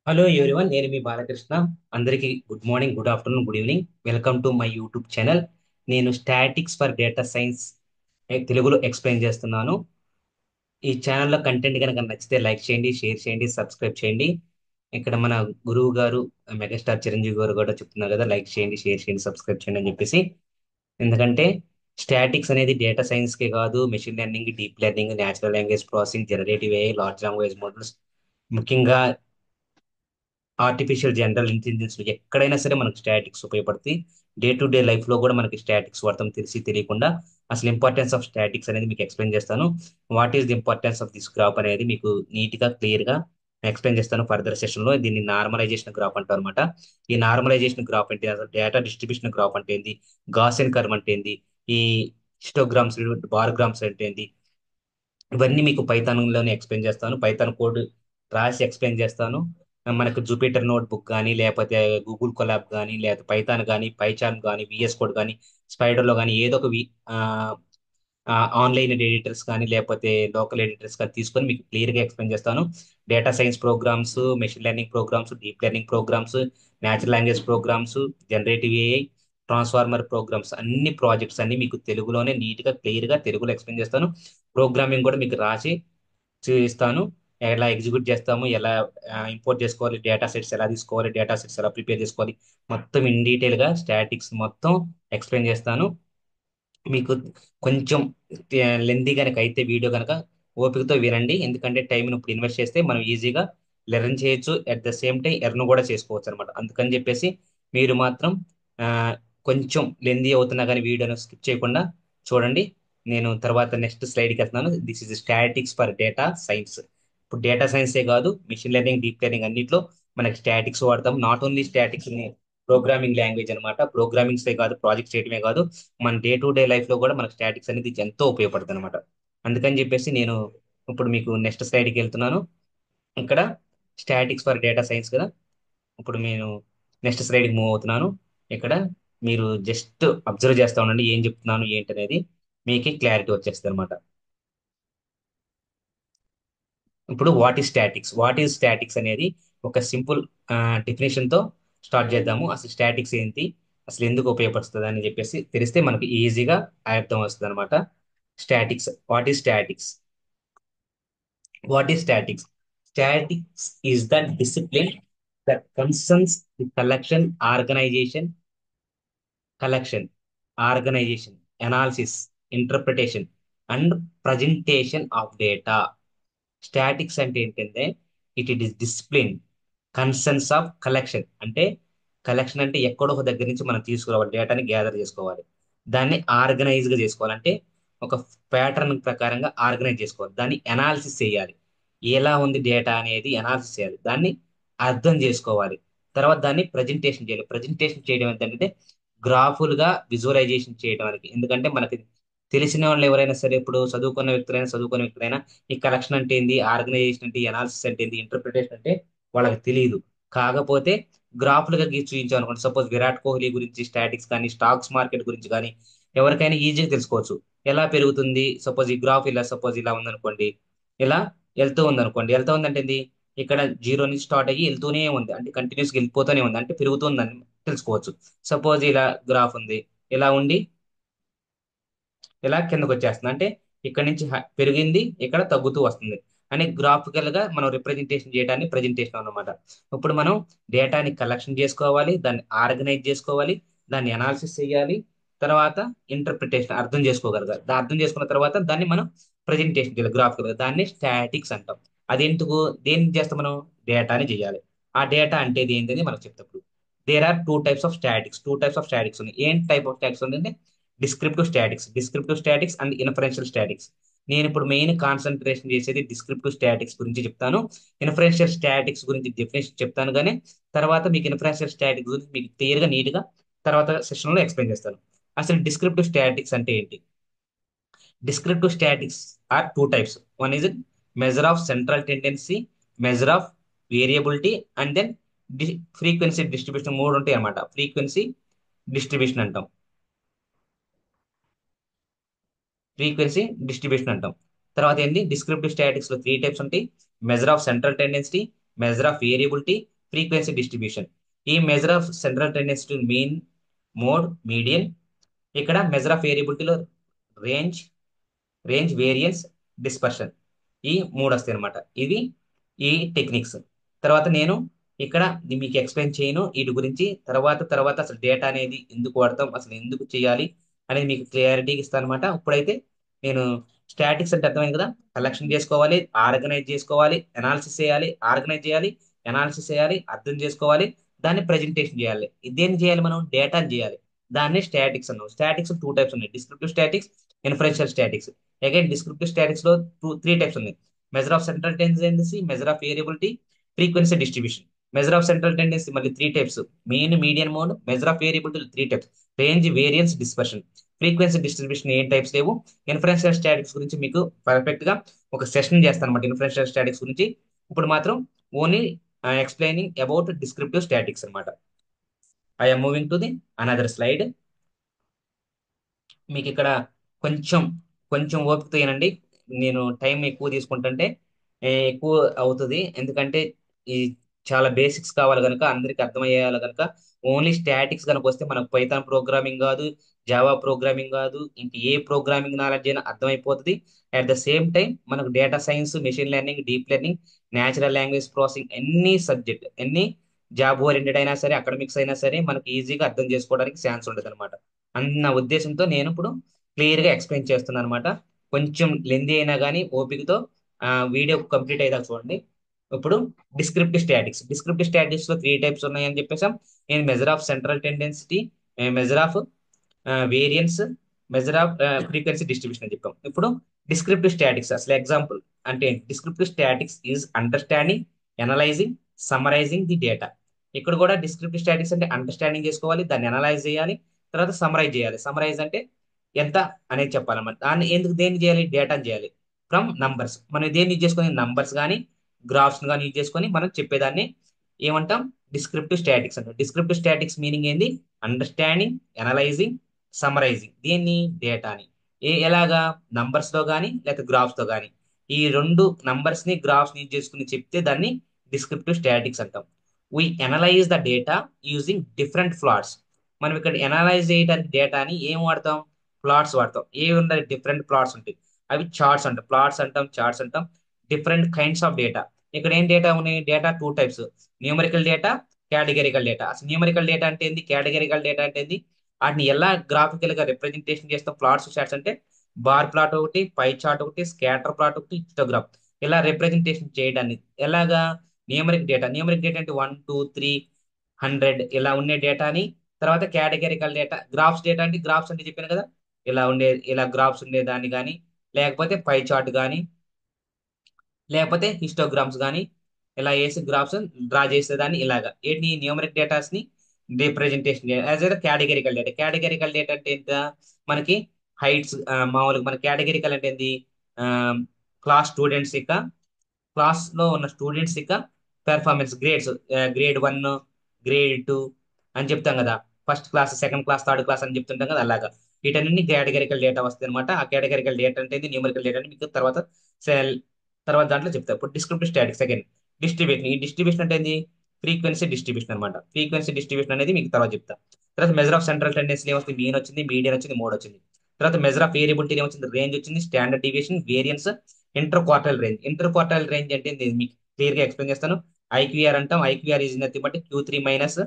Hello everyone, నేను మీ బాలకృష్ణ. అందరికీ good morning, good afternoon, good evening. Welcome to my YouTube channel. నేను statics for data science తెలుగులో explain చేస్తున్నాను. ఈ ఛానల్లో కంటెంట్ కనుక నచ్చితే లైక్ చేయండి, షేర్ చేయండి, సబ్స్క్రైబ్ చేయండి. ఇక్కడ మన గురువు గారు మెగాస్టార్ చిరంజీవి గారు కూడా చెప్తున్నారు కదా, లైక్ చేయండి, షేర్ చేయండి, సబ్స్క్రైబ్ చేయండి అని చెప్పేసి. ఎందుకంటే స్టాటిక్స్ అనేది డేటా సైన్స్కే కాదు, machine learning, deep learning, natural language processing, generative AI, large language models, ముఖ్యంగా ఆర్టిఫిషియల్ జనరల్ ఇంటెలిజెన్స్ ఎక్కడైనా సరే మనకు స్టాటిక్స్ ఉపయోగపడుతుంది. డే టు డే లైఫ్ లో కూడా మనకి స్టాటిక్స్ వాడతాం తెలిసి తెలియకుండా. అసలు ఇంపార్టెన్స్ ఆఫ్ స్టాటిక్స్ అనేది మీకు ఎక్స్ప్లెయిన్ చేస్తాను. What is the importance of this graph అనేది మీకు నీట్ గా క్లియర్ గా ఎక్స్ప్లెయిన్ చేస్తాను ఫర్దర్ సెషన్ లో. దీన్ని నార్మలైజేషన్ గ్రాఫ్ అంటారు అనమాట. ఈ నార్మలైజేషన్ గ్రాఫ్ అంటే అసలు డేటా డిస్ట్రిబ్యూషన్ గ్రాఫ్ అంటే ఏంది, గాసెన్ కర్వ్ అంటే ఏంది, ఈ హిస్టోగ్రామ్స్, బార్ గ్రామ్స్ అంటే ఏంది, ఇవన్నీ మీకు పైథాన్లోనే ఎక్స్ప్లెయిన్ చేస్తాను. పైథాన్ కోడ్ రాసి ఎక్స్ప్లెయిన్ చేస్తాను. మనకు జూపిటర్ నోట్బుక్ కానీ, లేకపోతే గూగుల్ కొలాబ్ కానీ, లేకపోతే పైథాన్ కానీ, పైచార్మ్ కానీ, విఎస్ కోడ్ కానీ, స్పైడర్లో కానీ ఏదో ఒక ఆన్లైన్ ఎడిటర్స్ కానీ, లేకపోతే లోకల్ ఎడిటర్స్ కానీ తీసుకొని మీకు క్లియర్గా ఎక్స్ప్లెయిన్ చేస్తాను. Data science programs, machine learning programs, deep learning programs, natural language programs, generative AI, transformer programs, అన్ని ప్రాజెక్ట్స్ అన్ని మీకు తెలుగులోనే నీట్గా క్లియర్గా తెలుగులో ఎక్స్ప్లెయిన్ చేస్తాను. ప్రోగ్రామింగ్ కూడా మీకు రాసి చూపిస్తాను. ఎలా ఎగ్జిక్యూట్ చేస్తాము, ఎలా ఇంపోర్ట్ చేసుకోవాలి, డేటా సెట్స్ ఎలా తీసుకోవాలి, డేటా సెట్స్ ఎలా ప్రిపేర్ చేసుకోవాలి, మొత్తం ఇన్ డీటెయిల్ గా స్టాటిక్స్ మొత్తం ఎక్స్ప్లెయిన్ చేస్తాను. మీకు కొంచెం లెందీ కనుక అయితే వీడియో కనుక ఓపికతో వినండి. ఎందుకంటే టైంని ఇప్పుడు ఇన్వెస్ట్ చేస్తే మనం ఈజీగా లెర్న్ చేయొచ్చు, at the same time earn కూడా చేసుకోవచ్చు అనమాట. అందుకని చెప్పేసి మీరు మాత్రం ఆ, కొంచెం లెందీ అవుతున్నా కానీ వీడియోను స్కిప్ చేయకుండా చూడండి. నేను తర్వాత నెక్స్ట్ స్లైడ్కి వెళ్తున్నాను. This is statics for data science. ఇప్పుడు డేటా సైన్సే కాదు, మిషన్ లెర్నింగ్, డీప్ లెర్నింగ్ అన్నింటిలో మనకి స్టాటిక్స్ వాడతాం. Not only statics, programming language అనమాట. ప్రోగ్రామింగ్సే కాదు, ప్రాజెక్ట్ చేయడమే కాదు, మన డే టు డే లైఫ్ లో కూడా మనకు స్టాటిక్స్ అనేది ఎంతో ఉపయోగపడుతుంది అనమాట. అందుకని చెప్పేసి నేను ఇప్పుడు మీకు నెక్స్ట్ స్లైడ్కి వెళ్తున్నాను. ఇక్కడ స్టాటిక్స్ ఫర్ డేటా సైన్స్ కదా. ఇప్పుడు నేను నెక్స్ట్ స్లైడ్కి మూవ్ అవుతున్నాను. ఇక్కడ మీరు జస్ట్ అబ్జర్వ్ చేస్తా ఉండండి, ఏం చెప్తున్నాను ఏంటి అనేది మీకే క్లారిటీ వచ్చేస్తుంది అనమాట. ఇప్పుడు వాట్ ఈస్ స్టాటిక్స్ అనేది ఒక సింపుల్ డెఫినేషన్ తో స్టార్ట్ చేద్దాము. అసలు స్టాటిక్స్ ఏంటి, అసలు ఎందుకు ఉపయోగపడుతుంది అని చెప్పేసి తెలిస్తే మనకి ఈజీగా అర్థం వస్తుంది అనమాట. Statics, what is statics statics is the discipline that concerns the collection, organization, analysis, interpretation, and presentation of data. Statics అంటే ఏంటంటే it it is discipline conscience of collection. అంటే కలెక్షన్ అంటే ఎక్కడో ఒక దగ్గర నుంచి మనం తీసుకురావాలి, డేటాని గ్యాదర్ చేసుకోవాలి, దాన్ని ఆర్గనైజ్ గా చేసుకోవాలి. అంటే ఒక ప్యాటర్న్ ప్రకారంగా ఆర్గనైజ్ చేసుకోవాలి, దాన్ని అనాలిసిస్ చేయాలి. ఎలా ఉంది డేటా అనేది అనాలిసిస్ చేయాలి, దాన్ని అర్థం చేసుకోవాలి, తర్వాత దాన్ని ప్రజెంటేషన్ చేయాలి. ప్రజెంటేషన్ చేయడం ఏంటంటే గ్రాఫులుగా విజువలైజేషన్ చేయడానికి. ఎందుకంటే మనకి తెలిసిన వాళ్ళు ఎవరైనా సరే, ఇప్పుడు చదువుకున్న వ్యక్తులైనా ఈ కలెక్షన్ అంటే ఏంది, ఆర్గనైజేషన్ అంటే, అనాలిసిస్ అంటే ఏంది, ఇంటర్ప్రిటేషన్ అంటే వాళ్ళకి తెలియదు. కాకపోతే గ్రాఫ్లుగా గీసి చూపించాం అనుకోండి, సపోజ్ విరాట్ కోహ్లీ గురించి స్టాటిక్స్ కానీ, స్టాక్స్ మార్కెట్ గురించి కానీ ఎవరికైనా ఈజీగా తెలుసుకోవచ్చు. ఎలా పెరుగుతుంది, సపోజ్ ఈ గ్రాఫ్ ఇలా, సపోజ్ ఇలా ఉందనుకోండి, ఇలా వెళ్తూ ఉందంటే ఏంది, ఇక్కడ జీరో నుంచి స్టార్ట్ అయ్యి వెళ్తూనే ఉంది, అంటే కంటిన్యూస్గా వెళ్ళిపోతూనే ఉంది, అంటే పెరుగుతుందని తెలుసుకోవచ్చు. సపోజ్ ఇలా గ్రాఫ్ ఉంది, ఇలా ఉండి ఇలా కిందకు వచ్చేస్తుంది, అంటే ఇక్కడ నుంచి పెరిగింది, ఇక్కడ తగ్గుతూ వస్తుంది అని గ్రాఫికల్ గా మనం రిప్రజెంటేషన్ చేయడాన్ని ప్రజెంటేషన్ అన్నమాట. ఇప్పుడు మనం డేటాని కలెక్షన్ చేసుకోవాలి, దాన్ని ఆర్గనైజ్ చేసుకోవాలి, దాన్ని అనాలిసిస్ చేయాలి, తర్వాత ఇంటర్ప్రిటేషన్ అర్థం చేసుకోగలగాలి. అర్థం చేసుకున్న తర్వాత దాన్ని మనం ప్రజెంటేషన్ చేయాలి గ్రాఫికల్ గా, దాన్ని స్టాటిక్స్ అంటాం. అది ఎందుకు, దేనికి చేస్తాం మనం, డేటాని చేయాలి. ఆ డేటా అంటే ఏంటని మనకు చెప్తాప్పుడు there are two types of statics ఉన్నాయి. ఏం టైప్ ఆఫ్ స్టాటిక్స్ ఉంది, descriptive statics and inferential statics. నేను ఇప్పుడు మెయిన్ కాన్సన్ట్రేషన్ చేసేది డిస్క్రిప్టివ్ స్టాటిక్స్ గురించి చెప్తాను. ఇన్ఫరెన్షియల్ స్టాటిక్స్ గురించి డెఫినేషన్ చెప్తాను, కానీ తర్వాత మీకు ఇన్ఫరెన్షియల్ స్టాటిక్స్ గురించి మీకు క్లియర్ గా నీట్ గా తర్వాత సెషన్ లో ఎక్స్ప్లెయిన్ చేస్తాను. అసలు డిస్క్రిప్టివ్ స్టాటిక్స్ అంటే ఏంటి. Descriptive statics are two types. One is measure of central tendency, measure of variability, and then frequency distribution. మూడు ఉంటాయి అన్నమాట. ఫ్రీక్వెన్సీ డిస్ట్రిబ్యూషన్ అంటాం, ఫ్రీక్వెన్సీ డిస్ట్రిబ్యూషన్ అంటాం. తర్వాత ఏంటి, డిస్క్రిప్టివ్ స్టాటిక్స్ లో త్రీ టైప్స్ ఉంటాయి. Measure of central tendency, measure of variability, frequency distribution. ఈ measure of central tendency to mean, mode, median. ఇక్కడ మెజర్ ఆఫ్ వేరియబిలిటీలో రేంజ్, వేరియన్స్, డిస్పర్షన్, ఈ మూడు వస్తాయి అనమాట. ఇవి ఈ టెక్నిక్స్. తర్వాత నేను ఇక్కడ మీకు ఎక్స్ప్లెయిన్ చేయను వీటి గురించి. తర్వాత అసలు డేటా అనేది ఎందుకు వాడతాం, అసలు ఎందుకు చేయాలి అనేది మీకు క్లియారిటీ ఇస్తాను అనమాట. ఇప్పుడైతే నేను స్టాటిక్స్ అంటే అర్థమైంది కదా. కలెక్షన్ చేసుకోవాలి, ఆర్గనైజ్ చేసుకోవాలి, అనాలిసిస్ చేయాలి, ఆర్గనైజ్ చేయాలి, అనాలిసిస్ చేయాలి, అర్థం చేసుకోవాలి, దాన్ని ప్రజెంటేషన్ చేయాలి. ఇదేం చేయాలి, మనం డేటాని చేయాలి. దాన్ని స్టాటిక్స్ అన్నాం. స్టాటిక్స్ టూ టైప్స్ ఉన్నాయి: descriptive statics, inferential statics. Again descriptive statics లో త్రీ టైప్స్ ఉన్నాయి: measure of central tendency, measure of variability, frequency distribution. Measure of central tendency మళ్ళీ three types: mean, median, mode. Measure of variability three types: range, variance, dispersion. Frequency distribution ఏం types లేవు. Inferential statics గురించి మీకు perfect గా ఒక session చేస్తాను అనమాట inferential statics గురించి. ఇప్పుడు మాత్రం only explaining about descriptive statics అనమాట. I'm moving to the another slide. మీకు ఇక్కడ కొంచెం కొంచెం ఓపికతో ఏనండి. నేను టైం ఎక్కువ తీసుకుంటుంటే ఎక్కువ అవుతుంది. ఎందుకంటే ఈ చాలా బేసిక్స్ కావాలి కనుక, అందరికి అర్థమయ్యేయాలి కనుక. ఓన్లీ స్టాటిక్స్ కనుక వస్తే మనకు పైథాన్ ప్రోగ్రామింగ్ కాదు, జావా ప్రోగ్రామింగ్ కాదు, ఇంక ఏ ప్రోగ్రామింగ్ నాలెడ్జ్ అయినా అర్థమైపోతుంది. అట్ ద సేమ్ టైం మనకు data science, machine learning, deep learning, natural language processing, ఎన్ని సబ్జెక్ట్, ఎన్ని జాబ్ ఓరియంటెడ్ అయినా సరే, అకాడమిక్స్ అయినా సరే మనకి ఈజీగా అర్థం చేసుకోవడానికి ఛాన్స్ ఉంటుంది అనమాట. అన్న ఉద్దేశంతో నేను ఇప్పుడు క్లియర్ గా ఎక్స్ప్లెయిన్ చేస్తున్నాను అనమాట. కొంచెం లెంది అయినా కానీ ఓపికతో వీడియో కంప్లీట్ అయ్యేదాకా చూడండి. ఇప్పుడు డిస్క్రిప్టివ్ స్టాటిక్స్ లో త్రీ టైప్స్ ఉన్నాయని చెప్పేసాం. నేను measure of central tendency, measure of variance, measure of frequency distribution అని చెప్పాం. ఇప్పుడు డిస్క్రిప్టివ్ స్టాటిక్స్ అసలు ఎగ్జాంపుల్ అంటే ఏంటి? Descriptive statics is understanding, analysing, summarising the data. ఇక్కడ కూడా డిస్క్రిప్టివ్ స్టాటిక్స్ అంటే అండర్స్టాండింగ్ చేసుకోవాలి, దాన్ని అనలైజ్ చేయాలి, తర్వాత సమరైజ్ చేయాలి. సమరైజ్ అంటే ఎంత అనేది చెప్పాలన్నమాట. దాన్ని ఎందుకు దేన్ని చేయాలి? డేటాని చేయాలి ఫ్రమ్ నంబర్స్. మనం దేన్ని యూజ్ చేసుకొని నంబర్స్ కానీ గ్రాఫ్స్ కానీ యూజ్ చేసుకొని మనం చెప్పేదాన్ని ఏమంటాం? డిస్క్రిప్టివ్ స్టాటిక్స్ అంటాం. డిస్క్రిప్టివ్ స్టాటిక్స్ మీనింగ్ ఏంది? Understanding, analysing, summarising. దీన్ని డేటాని ఎలాగా? నంబర్స్ తో కానీ లేకపోతే గ్రాఫ్స్ తో కానీ, ఈ రెండు నంబర్స్ ని గ్రాఫ్స్ ని యూజ్ చేసుకుని చెప్తే దాన్ని డిస్క్రిప్టివ్ స్టాటిక్స్ అంటాం. We analyse the data using different plots. మనం ఇక్కడ ఎనలైజ్ చేయడానికి డేటాని ఏం వాడతాం? ప్లాట్స్ వాడతాం. ఏ ఉన్నాయి? డిఫరెంట్ ప్లాట్స్ ఉంటాయి. అవి చార్ట్స్ అంటాం. ప్లాట్స్ అంటాం, చార్ట్స్ అంటాం. Different kinds of data. ఇక్కడ ఏం డేటా ఉన్నాయి? Data two types: numerical data, categorical data. అసలు న్యూమరికల్ డేటా అంటే ఏంది? కేటగిరికల్ డేటా అంటే ఏంది? వాటిని ఎలా గ్రాఫికల్ గా రిప్రజెంటేషన్ చేస్తాం? ప్లాట్స్, చార్ట్స్ అంటే బార్ ప్లాట్ ఒకటి, పై చార్ట్ ఒకటి, స్కాటర్ ప్లాట్ ఒకటి, హిస్టోగ్రామ్. ఇలా రిప్రజెంటేషన్ చేయడాన్ని ఎలాగా? న్యూమరిక్ డేటా అంటే 1 2 3 100 ఇలా ఉండే డేటాని. తర్వాత కేటగిరికల్ డేటా, గ్రాఫ్స్ డేటా అంటే గ్రాఫ్స్ అంటే చెప్పాను కదా, ఇలా గ్రాఫ్స్ ఉండేదాన్ని కానీ, లేకపోతే పై చార్ట్ కానీ, లేకపోతే హిస్టోగ్రామ్స్ కానీ, ఇలా వేసి గ్రాఫ్స్ డ్రా చేసేదాన్ని ఇలాగా. ఏంటి? న్యూమరిక్ డేటాస్ ని representation as a categorical data. Categorical data అంటే ఎంత? మనకి హైట్స్, మామూలుగా మన కేటగిరికల్ అంటే ఏంది? క్లాస్ స్టూడెంట్స్ యొక్క, క్లాస్ లో ఉన్న స్టూడెంట్స్ యొక్క పెర్ఫార్మెన్స్ గ్రేడ్స్, గ్రేడ్ 1, గ్రేడ్ 2 అని చెప్తాం కదా. First class, second class, third class అని చెప్తుంటాం కదా, అలాగా. వీటన్ని కేటగిరికల్ డేటా వస్తాయి అనమాట. ఆ కేటగిరికల్ డేటా అంటే న్యూమరికల్ డేటా అంటే మీకు తర్వాత సెల్ తర్వాత దాంట్లో చెప్తా. ఇప్పుడు డిస్క్రిప్టివ్ స్టాటిక్స్ సెకండ్ డిస్ట్రిబ్యూషన్. ఈ డిస్ట్రిబ్యూషన్ అంటే ఏంది? ఫ్రీక్వెన్సీ డిస్ట్రిబ్యూషన్ అనమాట. ఫ్రీక్వెన్సీ డిస్ట్రిబ్యూషన్ అనేది మీకు తర్వాత చెప్తా. తర్వాత మెజర్ ఆఫ్ సెంట్రల్ టెండెన్సీ ఏమొస్తుంది? మీన్ వచ్చింది, మీడియన్ వచ్చింది, మోడ్ వచ్చింది. తర్వాత మెజర్ ఆఫ్ వేరియబిలిటీ ఏమొచ్చింది? రేంజ్ వచ్చింది, standard deviation, variance, inter quartile range. Inter quartile range అంటే నేను మీకు క్లియర్ గా ఎక్స్ప్లెయిన్ చేస్తాను. ఐక్యూఆర్ అంటాం. IQR is nothing but Q3 minus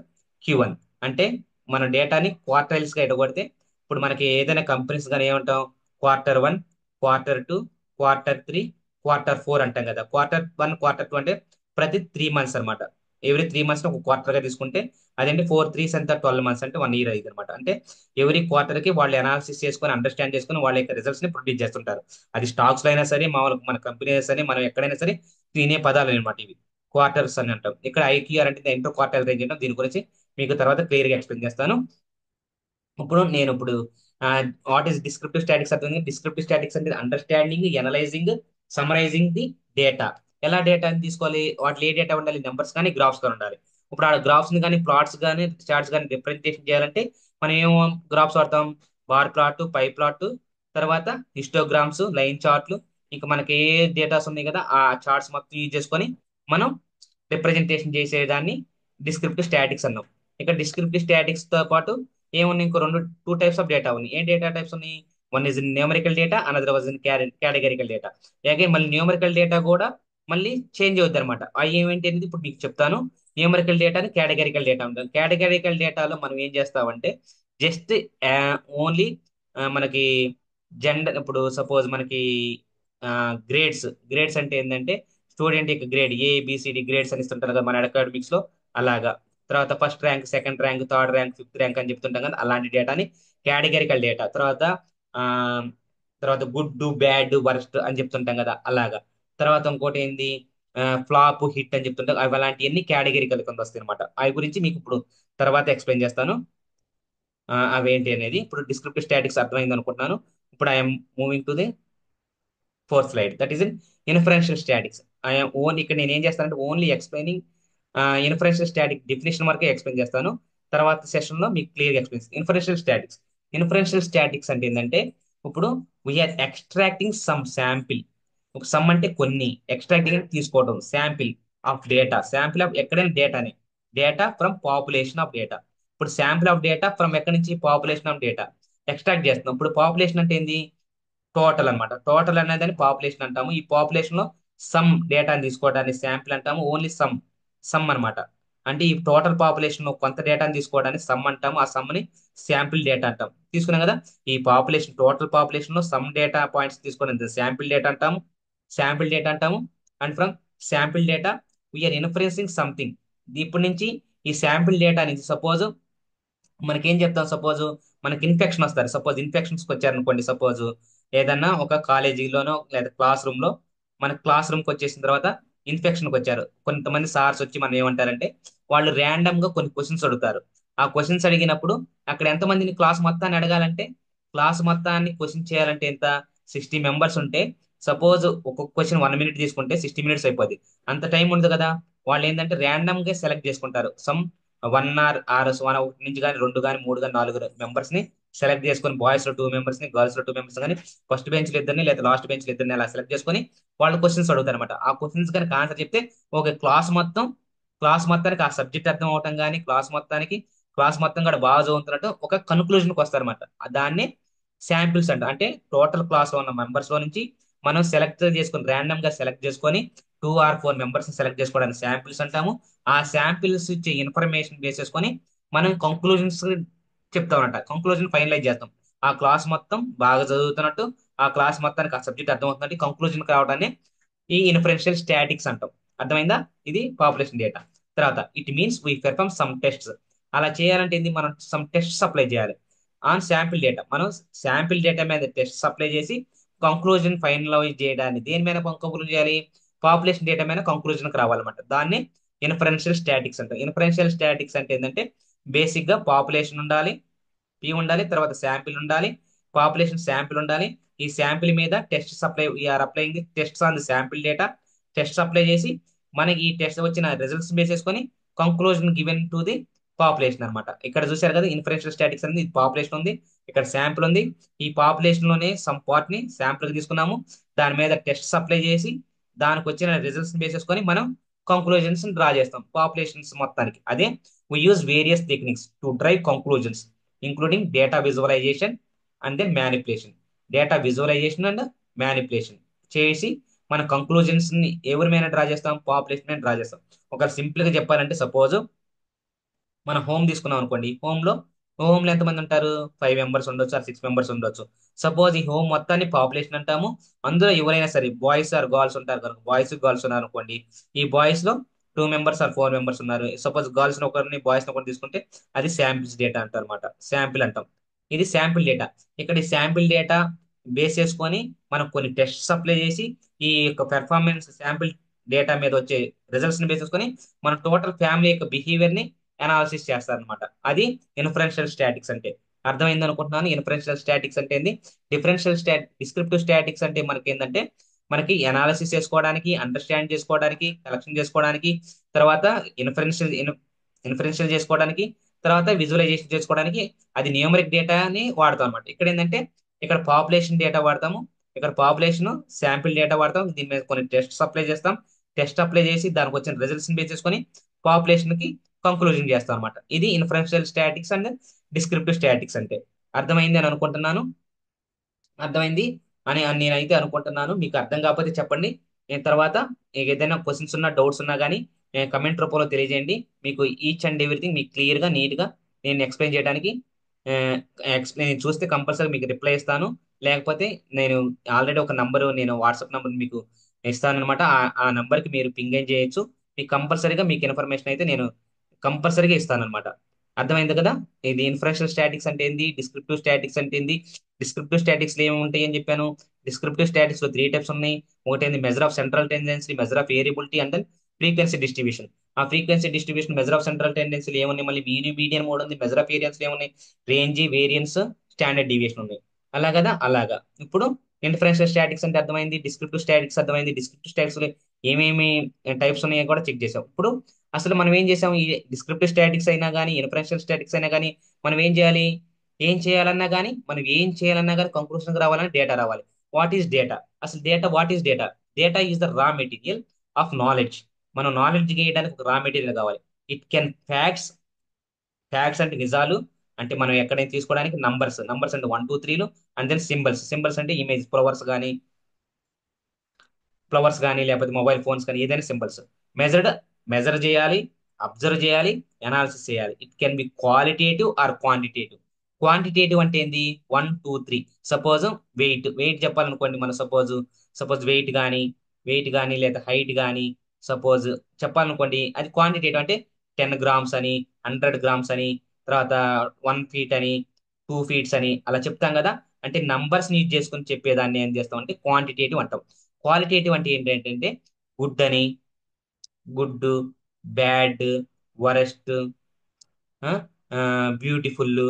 Q1. అంటే మన డేటాని క్వార్టైల్స్ గా ఎడగొడితే, ఇప్పుడు మనకి ఏదైనా కంపెనీస్ కానీ ఏమంటాం? Q1, Q2, Q3, Q4 అంటాం కదా. Q1, Q2 అంటే ప్రతి 3 మంత్స్ అనమాట. ఎవ్రీ 3 మంత్స్ ఒక క్వార్టర్ గా తీసుకుంటే అదేంటి 4 3s అంటే 12 మంత్స్ అంటే 1 year అయింది అనమాట. అంటే ఎవరీ క్వార్టర్ కి వాళ్ళు అనాలిసిస్ చేసుకొని, అండర్స్టాండ్ చేసుకొని వాళ్ళ యొక్క రిజల్ట్స్ ని ప్రొడ్యూస్ చేస్తుంటారు. అది స్టాక్స్ లో అయినా సరే, మామూలు మన కంపెనీ అయినా సరే, మనం ఎక్కడైనా సరే తినే పదాలు అనమాట ఇవి. క్వార్టర్స్ అని అంటాం. ఇక్కడ ఐక్యూఆర్ అంటే ఇంటర్ క్వార్టర్ రేంజ్ అంటాం. దీని గురించి మీకు తర్వాత క్లియర్ గా ఎక్స్ప్లెయిన్ చేస్తాను. ఇప్పుడు వాట్ ఈస్ డిస్క్రిప్టివ్ స్టాటిక్స్ అర్థం. డిస్క్రిప్టివ్ స్టాటిక్స్ అంటే understanding, analysing, summarising the data. ఎలా డేటాని తీసుకోవాలి? వాటిలో ఏ డేటా ఉండాలి? నెంబర్స్ కానీ గ్రాఫ్స్ కానీ ఉండాలి. ఇప్పుడు ఆ గ్రాఫ్స్ ని కానీ, ప్లాట్స్ కానీ, చార్ట్స్ కానీ రిప్రజెంటేషన్ చేయాలంటే మనం ఏమో గ్రాఫ్స్ వాడతాం: బార్ ప్లాట్, పై ప్లాట్, తర్వాత హిస్టోగ్రామ్స్, లైన్ చార్ట్లు. ఇంకా మనకి ఏ డేటాస్ ఉన్నాయి కదా, ఆ చార్ట్స్ మొత్తం యూజ్ చేసుకొని మనం రిప్రజెంటేషన్ చేసేదాన్ని డిస్క్రిప్టివ్ స్టాటిక్స్ అన్నాం. ఇక్కడ డిస్క్రిప్టివ్ స్టాటిక్స్ తో పాటు ఏమున్నాయి, ఇంకో రెండు టూ టైప్స్ ఆఫ్ డేటా ఉన్నాయి. ఏం డేటా టైప్స్ ఉన్నాయి? One is numerical data, another was in categorical data. Again మళ్ళీ న్యూమరికల్ డేటా కూడా మళ్ళీ చేంజ్ అవుద్ది అనమాట. అవి ఏమేంటి అనేది ఇప్పుడు మీకు చెప్తాను. న్యూమరికల్ డేటాని కేటగిరికల్ డేటా ఉంటుంది. కేటగిరికల్ డేటాలో మనం ఏం చేస్తామంటే జస్ట్ ఓన్లీ మనకి జెండర్, ఇప్పుడు సపోజ్ మనకి గ్రేడ్స్ అంటే ఏంటంటే స్టూడెంట్ యొక్క గ్రేడ్ ఏబిసిడి గ్రేడ్స్ అని ఇస్తుంటారు కదా మన అకాడమిక్స్ లో, అలాగా. తర్వాత first rank, second rank, third rank, fifth rank అని చెప్తుంటాం కదా, అలాంటి డేటాని కేటగిరికల్ డేటా. తర్వాత ఆ తర్వాత గుడ్, బ్యాడ్, వర్స్ట్ అని చెప్తుంటాం కదా, అలాగా. తర్వాత ఇంకోటి ఏంది, ఫ్లాప్, హిట్ అని చెప్తుంటాం. అవి అలాంటివన్నీ కేటగిరికల్ కింద వస్తాయి అనమాట. అవి గురించి మీకు ఇప్పుడు తర్వాత ఎక్స్ప్లెయిన్ చేస్తాను. అవేంటి అనేది. ఇప్పుడు డిస్క్రిప్టివ్ స్టాటిక్స్ అర్థమైంది అనుకుంటున్నాను. ఇప్పుడు I'm moving to the fourth slide, that is in inferential statics. I'm own ఇక్కడ నేను ఏం చేస్తానంటే only explaining inferential static definition వరకే ఎక్స్ప్లెయిన్ చేస్తాను. తర్వాత సెషన్ లో మీకు క్లియర్ ఎక్స్ప్లెయిన్. ఇన్ఫరెన్షియల్ స్టాటిక్స్ అంటే ఏంటంటే ఇప్పుడు వీఆర్ ఎక్స్ట్రాక్టింగ్ సమ్ శాంపిల్. ఒక సమ్ అంటే కొన్ని, ఎక్స్ట్రాక్టింగ్ తీసుకోవడం, sample of data. Sample of ఎక్కడైనా డేటాని, data from population of data. ఇప్పుడు శాంపిల్ ఆఫ్ డేటా ఫ్రమ్ ఎక్కడి నుంచి? పాపులేషన్ ఆఫ్ డేటా ఎక్స్ట్రాక్ట్ చేస్తున్నాం. ఇప్పుడు పాపులేషన్ అంటే ఏంది? టోటల్ అన్నమాట. టోటల్ అనేది పాపులేషన్ అంటాము. ఈ పాపులేషన్ లో సమ్ డేటాని తీసుకోవడాన్ని శాంపిల్ అంటాము. ఓన్లీ సమ్ అన్నమాట. అంటే ఈ టోటల్ పాపులేషన్ లో కొంత డేటాని తీసుకోవడాన్ని సమ్ అంటాము. ఆ సమ్ ని శాంపిల్ డేటా అంటాం. తీసుకున్నాం కదా, ఈ పాపులేషన్, టోటల్ పాపులేషన్ లో సమ్ డేటా పాయింట్స్ తీసుకుని శాంపిల్ డేటా అంటాము. And from sample data we are inferencing something. ఇప్పటి నుంచి ఈ శాంపిల్ డేటా నుంచి సపోజ్ మనకేం చెప్తాం, సపోజ్ మనకి ఇన్ఫెక్షన్ వస్తారు. సపోజ్ ఇన్ఫెక్షన్స్కి వచ్చారనుకోండి, సపోజ్ ఏదన్నా ఒక కాలేజీలోనో లేదా క్లాస్ రూమ్ లో, మన క్లాస్ రూమ్కి వచ్చేసిన తర్వాత ఇన్ఫెక్షన్కి వచ్చారు. కొంతమంది సార్స్ వచ్చి మనం ఏమంటారంటే వాళ్ళు ర్యాండమ్ గా కొన్ని క్వశ్చన్స్ అడుగుతారు. ఆ క్వశ్చన్స్ అడిగినప్పుడు అక్కడ ఎంతమందిని క్లాస్ మొత్తాన్ని అడగాలంటే, క్లాస్ మొత్తాన్ని క్వశ్చన్ చేయాలంటే ఎంత, 60 మెంబర్స్ ఉంటే సపోజ్ ఒక్కొక్క క్వశ్చన్ 1 మినిట్ తీసుకుంటే 60 మినిట్స్ అయిపోద్ది. అంత టైం ఉండదు కదా. వాళ్ళు ఏంటంటే ర్యాండమ్ గా సెలెక్ట్ చేసుకుంటారు. సమ్ 1 ఆర్ ఒకటి నుంచి కానీ, రెండు కానీ, మూడు కానీ, నాలుగు మెంబర్స్ ని సెలెక్ట్ చేసుకొని, బాయ్స్ లో 2 మెంబర్స్ ని, గర్ల్స్ లో 2 మెంబర్స్ కానీ, ఫస్ట్ బెంచ్ లో ఇద్దరిని లేదా లాస్ట్ బెంచ్ లో ఇద్దరిని అలా సెలెక్ట్ చేసుకొని వాళ్ళు క్వశ్చన్స్ అడుగుతారు అనమాట. ఆ క్వశ్చన్స్ కనుక ఆన్సర్ చెప్తే ఒక క్లాస్ మొత్తానికి ఆ సబ్జెక్ట్ అర్థం అవటం కానీ, క్లాస్ మొత్తం కూడా బాగా చదువుతున్నట్టు ఒక కన్క్లూజన్కి వస్తారనమాట. దాన్ని శాంపిల్స్ అంట. అంటే టోటల్ క్లాస్ లో ఉన్న మెంబర్స్ లో నుంచి మనం సెలెక్ట్ చేసుకొని, ర్యాండమ్ గా సెలెక్ట్ చేసుకొని 2 ఆర్ 4 మెంబర్స్ సెలెక్ట్ చేసుకోవడానికి శాంపిల్స్ అంటాము. ఆ శాంపిల్స్ ఇచ్చే ఇన్ఫర్మేషన్ బేస్ చేసుకొని మనం కంక్లూజన్స్ చెప్తామంట. కంక్లూజన్ ఫైనలైజ్ చేస్తాం. ఆ క్లాస్ మొత్తం బాగా చదువుతున్నట్టు, ఆ క్లాస్ మొత్తానికి ఆ సబ్జెక్ట్ అర్థమవుతున్నట్టు కంక్లూజన్ రావడాన్ని ఈ ఇన్ఫరెన్షియల్ స్టాటిక్స్ అంటాం. అర్థమైందా? ఇది పాపులేషన్ డేటా. తర్వాత it means we perform some tests. అలా చేయాలంటే ఏంది, మనం సమ్ టెస్ట్స్ అప్లై చేయాలి ఆన్ శాంపిల్ డేటా. మనం శాంపిల్ డేటా మీద టెస్ట్స్ అప్లై చేసి కంక్లూజన్ ఫైనలైజ్ చేయడాన్ని దేని మీద కంక్లూజన్ చేయాలి? పాపులేషన్ డేటా మీద కంక్లూజన్కి రావాలన్నమాట. దాన్ని ఇన్ఫరెన్షియల్ స్టాటిక్స్ అంటాం. ఇన్ఫరెన్షియల్ స్టాటిక్స్ అంటే ఏంటంటే బేసిక్ గా పాపులేషన్ ఉండాలి, పి ఉండాలి, తర్వాత శాంపిల్ ఉండాలి, పాపులేషన్ శాంపిల్ ఉండాలి. ఈ శాంపిల్ మీద test supply, we're applying the test on the sample data. Test apply చేసి మనకి ఈ టెస్ట్ వచ్చిన రిజల్ట్స్ బేస్ చేసుకొని conclusion given to the population అనమాట. ఇక్కడ చూశారు కదా, ఇన్ఫరెన్షియల్ స్టాటిక్స్ అనేది పాపులేషన్ ఉంది, ఇక్కడ శాంపిల్ ఉంది. ఈ పాపులేషన్ లోనే సమ్ పార్ట్ ని శాంపిల్ తీసుకున్నాము, దాని మీద టెస్ట్ అప్లై చేసి దానికి వచ్చిన రిజల్ట్స్ బేస్ చేసుకొని మనం కంక్లూజన్స్ డ్రా చేస్తాం పాపులేషన్స్ మొత్తానికి. అదే we use various techniques to drive conclusions, including data visualization and then manipulation. Data visualization and manipulation చేసి మన కంక్లూజన్స్ ని ఎవరి మీద డ్రా చేస్తాం? పాపులేషన్ మీద డ్రా చేస్తాం. ఒక సింపుల్ గా చెప్పాలంటే సపోజ్ మనం హోమ్ తీసుకున్నాం అనుకోండి. హోమ్ లో ఎంతమంది ఉంటారు? 5 మెంబర్స్ ఉండొచ్చు, ఆర్ 6 మెంబర్స్ ఉండొచ్చు. సపోజ్ ఈ హోమ్ మొత్తాన్ని పాపులేషన్ అంటాము. అందులో ఎవరైనా సరే బాయ్స్ ఆర్ గర్ల్స్ ఉంటారు కనుక, బాయ్స్ గర్ల్స్ ఉన్నారు అనుకోండి. ఈ బాయ్స్ లో 2 మెంబర్స్ ఆర్ 4 మెంబర్స్ ఉన్నారు. సపోజ్ గర్ల్స్ ఒకరిని, బాయ్స్ ఒకరిని తీసుకుంటే అది శాంపిల్స్ డేటా అంటారు అనమాట. శాంపిల్ అంటాం. ఇది శాంపిల్ డేటా. ఇక్కడ ఈ శాంపిల్ డేటా బేస్ చేసుకొని మనం కొన్ని టెస్ట్స్ అప్లై చేసి ఈ యొక్క పెర్ఫార్మెన్స్ శాంపిల్ డేటా మీద వచ్చే రిజల్ట్స్ ని బేస్ చేసుకొని మన టోటల్ ఫ్యామిలీ యొక్క బిహేవియర్ ని అనాలిసిస్ చేస్తారనమాట. అది ఇన్ఫరెన్షియల్ స్టాటిక్స్ అంటే. అర్థమైంది అనుకుంటున్నాను. ఇన్ఫరెన్షియల్ స్టాటిక్స్ అంటే ఏంది. డిస్క్రిప్టివ్ స్టాటిక్స్ అంటే మనకి ఏంటంటే మనకి అనాలిసిస్ చేసుకోవడానికి, అండర్స్టాండ్ చేసుకోవడానికి, కలెక్షన్ చేసుకోవడానికి, తర్వాత ఇన్ఫరెన్షియల్ ఇన్ఫరెన్షియల్ చేసుకోవడానికి, తర్వాత విజువలైజేషన్ చేసుకోవడానికి అది న్యూమరిక్ డేటాని వాడతాం అనమాట. ఇక్కడ ఏంటంటే ఇక్కడ పాపులేషన్ డేటా వాడతాము, ఇక్కడ పాపులేషన్ శాంపిల్ డేటా వాడతాం. దీని మీద కొన్ని టెస్ట్స్ అప్లై చేస్తాం. టెస్ట్ అప్లై చేసి దానికి వచ్చిన రిజల్ట్స్ బేస్ చేసుకొని పాపులేషన్ కి కంక్లూజన్ చేస్తాం అనమాట. ఇది inferential statics and descriptive statics అంటే. అర్థమైంది అని అనుకుంటున్నాను. అర్థమైంది అని నేనైతే అనుకుంటున్నాను. మీకు అర్థం కాకపోతే చెప్పండి. నేను తర్వాత మీకు ఏదైనా క్వశ్చన్స్ ఉన్నా డౌట్స్ ఉన్నా కానీ కమెంట్ రూపంలో తెలియజేయండి. మీకు ఈచ్ అండ్ ఎవ్రీథింగ్ మీకు క్లియర్గా నీట్గా నేను ఎక్స్ప్లెయిన్ చేయడానికి ఎక్స్ప్లెయిన్ చూస్తే కంపల్సరీ మీకు రిప్లై ఇస్తాను. లేకపోతే నేను ఆల్రెడీ ఒక నంబరు, నేను వాట్సాప్ నంబర్ మీకు ఇస్తానన్నమాట. ఆ నంబర్కి మీరు పింగ్ ఏం చేయొచ్చు. మీకు కంపల్సరీగా మీకు ఇన్ఫర్మేషన్ అయితే నేను కంపల్సరీగా ఇస్తానన్నమాట. అర్థమైంది కదా. ఇది ఇన్ఫరెన్షియల్ స్టాటిక్స్ అంటే ఏంది, డిస్క్రిప్టివ్ స్టాటిక్స్ అంటే ఏంది. డిస్క్రిప్టివ్ స్టాటిక్స్ లో ఏమి ఉంటాయి అని చెప్పాను. డిస్క్రిప్టివ్ స్టాటిక్స్ లో త్రీ టైప్స్ ఉన్నాయి. ఒకటి ఏంది measure of central tendency, measure of variability and then frequency distribution. ఆ frequency distribution measure of central టెండెన్సీలు ఏమున్నాయి, మళ్ళీ మీడియన్ మోడ్ ఉంది. మెజర్ ఆఫ్ వేరియన్స్ ఏమున్నాయి, రేంజ్, వేరియన్స్, స్టాండర్డ్ డీవియేషన్ ఉన్నాయి. అలా కదా అలాగా. ఇప్పుడు ఇన్ఫరెన్షియల్ స్టాటిక్స్ అంటే అర్థమైంది, డిస్క్రిప్టివ్ స్టాటిక్స్ అర్థమైంది. డిస్క్రిప్టివ్ స్టాటిక్స్ లో ఏమేమి టైప్స్ ఉన్నాయో కూడా చెక్ చేసాం. ఇప్పుడు అసలు మనం ఏం చేసాం, ఈ డిస్క్రిప్టివ్ స్టాటిక్స్ అయినా కానీ ఇన్ఫరెన్షియల్ స్టాటిక్స్ అయినా కానీ మనం ఏం చేయాలి, ఏం చేయాలన్నా కానీ మనం ఏం చేయాలన్నా కానీ కంక్లూషన్కి రావాలని డేటా రావాలి. వాట్ ఈస్ డేటా, అసలు data what is data. Data is the raw material of knowledge. మనం నాలెడ్జ్ గేయడానికి ఒక రా మెటీరియల్ కావాలి. ఇట్ కెన్ ఫ్యాక్ట్స్, ఫ్యాక్ట్స్ అంటే నిజాలు, అంటే మనం ఎక్కడైనా తీసుకోవడానికి నంబర్స్, నంబర్స్ అంటే 1 2 3లు, అండ్ దెన్ సింబల్స్, సింబల్స్ అంటే ఇమేజ్, ఫ్లవర్స్ కానీ లేకపోతే మొబైల్ ఫోన్స్ కానీ ఏదైనా సింబల్స్. మెజర్డ్, మెజర్ చేయాలి, అబ్జర్వ్ చేయాలి, అనాలిసిస్ చేయాలి. It can be qualitative or quantitative. Quantitative అంటే ఏంది, 1 2 3. సపోజ్ వెయిట్, వెయిట్ చెప్పాలనుకోండి మనం. సపోజ్ వెయిట్ కానీ లేదా హైట్ కానీ సపోజ్ చెప్పాలనుకోండి, అది క్వాంటిటేటివ్. అంటే 10 గ్రామ్స్ అని, 100 గ్రామ్స్ అని, తర్వాత 1 ఫీట్ అని, 2 ఫీట్స్ అని అలా చెప్తాం కదా. అంటే నంబర్స్ యూజ్ చేసుకుని చెప్పేదాన్ని ఏం చేస్తాం అంటే క్వాంటిటేటివ్ అంటాం. క్వాలిటేటివ్ అంటే ఏంటంటే గుడ్ అని, గుడ్, బ్యాడ్, వరస్ట్, బ్యూటిఫుల్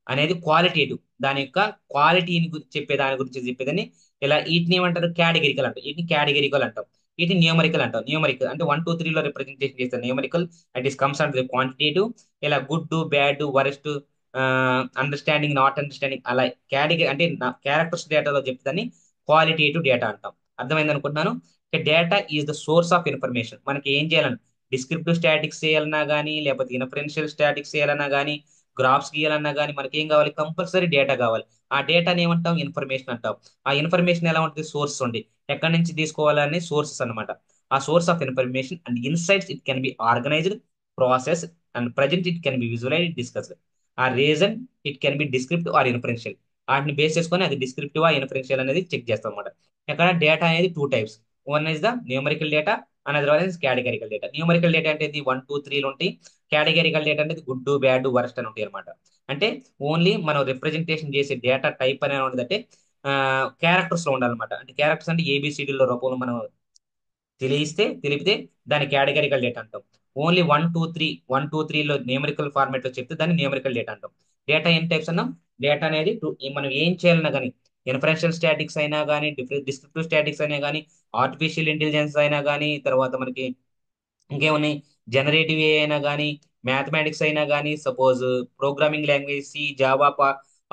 అనేది క్వాలిటేటివ్. దాని యొక్క క్వాలిటీని చెప్పే దాని గురించి చెప్పేదని. ఇలా వీటిని ఏమంటారు, కేటగిరికల్ అంటారు. వీటిని కేటగిరికల్ అంటాం. వీటిని న్యూమరికల్ అంటాం. న్యూమరికల్ అంటే 1 2 3లో రిప్రజెంటేషన్ చేస్తారు. Numerical and is comes under quantitative. ఇలా good, bad, worst, understanding, not understanding అలా కేటగిరీ అంటే క్యారెక్టర్స్ డేటాలో చెప్తాన్ని క్వాలిటేటివ్ డేటా అంటాం. అర్థమైంది అనుకుంటున్నాను. Data is the source of information. మనకి ఏం చేయాలని, డిస్క్రిప్టివ్ స్టాటిక్స్ చేయాలన్నా కానీ లేకపోతే ఇన్ఫరెన్షియల్ స్టాటిక్స్ చేయాలన్నా కానీ గ్రాఫ్స్ గీయాలన్నా కానీ మనకి ఏం కావాలి, కంపల్సరీ డేటా కావాలి. ఆ డేటాని ఏమంటాం, ఇన్ఫర్మేషన్ అంటాం. ఆ ఇన్ఫర్మేషన్ ఎలా ఉంటుంది, సోర్స్ ఉండి ఎక్కడి నుంచి తీసుకోవాలని సోర్సెస్ అన్నమాట. ఆ source of information and insights it can be organised, process and present it can be visualise, discussed. ఆ reason it can be descriptive or inferential. వాటిని బేస్ చేసుకొని అది డిస్క్రిప్టివ్ ఆ ఇన్ఫరెన్షియల్ అనేది చెక్ చేస్తాం అనమాట. ఇక్కడ డేటా అనేది two types. One is the numerical data, another one is categorical data. Numerical data అంటే 1 2 3లు ఉంటాయి. కేటగిరికల్ డేటా అనేది గుడ్, బ్యాడ్, వరస్ట్ అని ఉంటాయి అనమాట. అంటే ఓన్లీ మనం రిప్రజెంటేషన్ చేసే డేటా టైప్ అనేది ఉండదంటే క్యారెక్టర్స్ లో ఉండాలన్నమాట. అంటే క్యారెక్టర్స్ అంటే ఏబిసిడీల రూపంలో మనం తెలిపితే దాన్ని కేటగిరికల్ డేటా అంటాం. ఓన్లీ 1 2 3 న్యూమరికల్ ఫార్మాట్ లో చెప్తే దాన్ని న్యూమరికల్ డేటా అంటాం. డేటా ఎన్ని టైప్స్ అన్నాం, డేటా అనేది మనం ఏం చేయాలన్నా కానీ ఇన్ఫరెన్షియల్ స్టాటిక్స్ అయినా కానీ డిస్క్రిప్టివ్ స్టాటిక్స్ అయినా కానీ ఆర్టిఫిషియల్ ఇంటెలిజెన్స్ అయినా కానీ తర్వాత మనకి ఇంకేమున్నాయి, జనరేటివ్ ఏ అయినా కానీ మ్యాథమెటిక్స్ అయినా కానీ suppose programming language C, Java,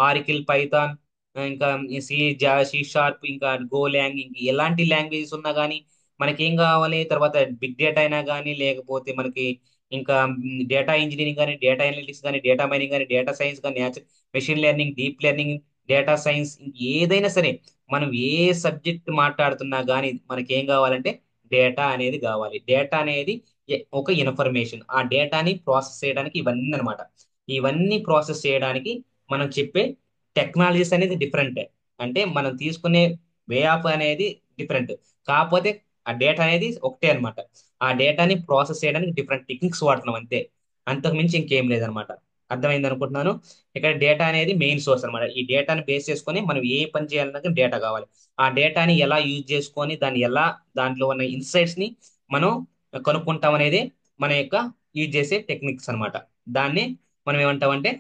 Oracle, Python, ఇంకా సి షార్ప్, ఇంకా గో లాంగ్, ఇంక ఎలాంటి లాంగ్వేజెస్ ఉన్నా కానీ మనకేం కావాలి. తర్వాత బిగ్ డేటా అయినా కానీ లేకపోతే మనకి ఇంకా డేటా ఇంజనీరింగ్ కానీ, డేటా అనలిటిక్స్ కానీ, డేటా మైనింగ్ కానీ, డేటా సైన్స్ కానీ, machine learning, deep learning, data science, ఏదైనా సరే మనం ఏ సబ్జెక్ట్ మాట్లాడుతున్నా కానీ మనకి ఏం కావాలంటే డేటా అనేది కావాలి. డేటా అనేది ఒక ఇన్ఫర్మేషన్. ఆ డేటాని ప్రాసెస్ చేయడానికి ఇవన్నీ అనమాట. ఇవన్నీ ప్రాసెస్ చేయడానికి మనం చెప్పే టెక్నాలజీస్ అనేది డిఫరెంట్. అంటే మనం తీసుకునే వే ఆఫ్ అనేది డిఫరెంట్. కాకపోతే ఆ డేటా అనేది ఒకటే అనమాట. ఆ డేటాని ప్రాసెస్ చేయడానికి డిఫరెంట్ టెక్నిక్స్ వాడుతున్నాం అంతే. అంతకు మించి ఇంకేం లేదనమాట. అర్థమైంది అనుకుంటున్నాను. ఇక్కడ డేటా అనేది మెయిన్ సోర్స్ అనమాట. ఈ డేటాని బేస్ చేసుకొని మనం ఏ పని చేయాలన్నా డేటా కావాలి. ఆ డేటాని ఎలా యూజ్ చేసుకొని దాన్ని ఎలా, దాంట్లో ఉన్న ఇన్సైట్స్ ని మనం కనుక్కుంటాం అనేది మన యొక్క యూజ్ చేసే టెక్నిక్స్ అన్నమాట. దాన్ని మనం ఏమంటామంటే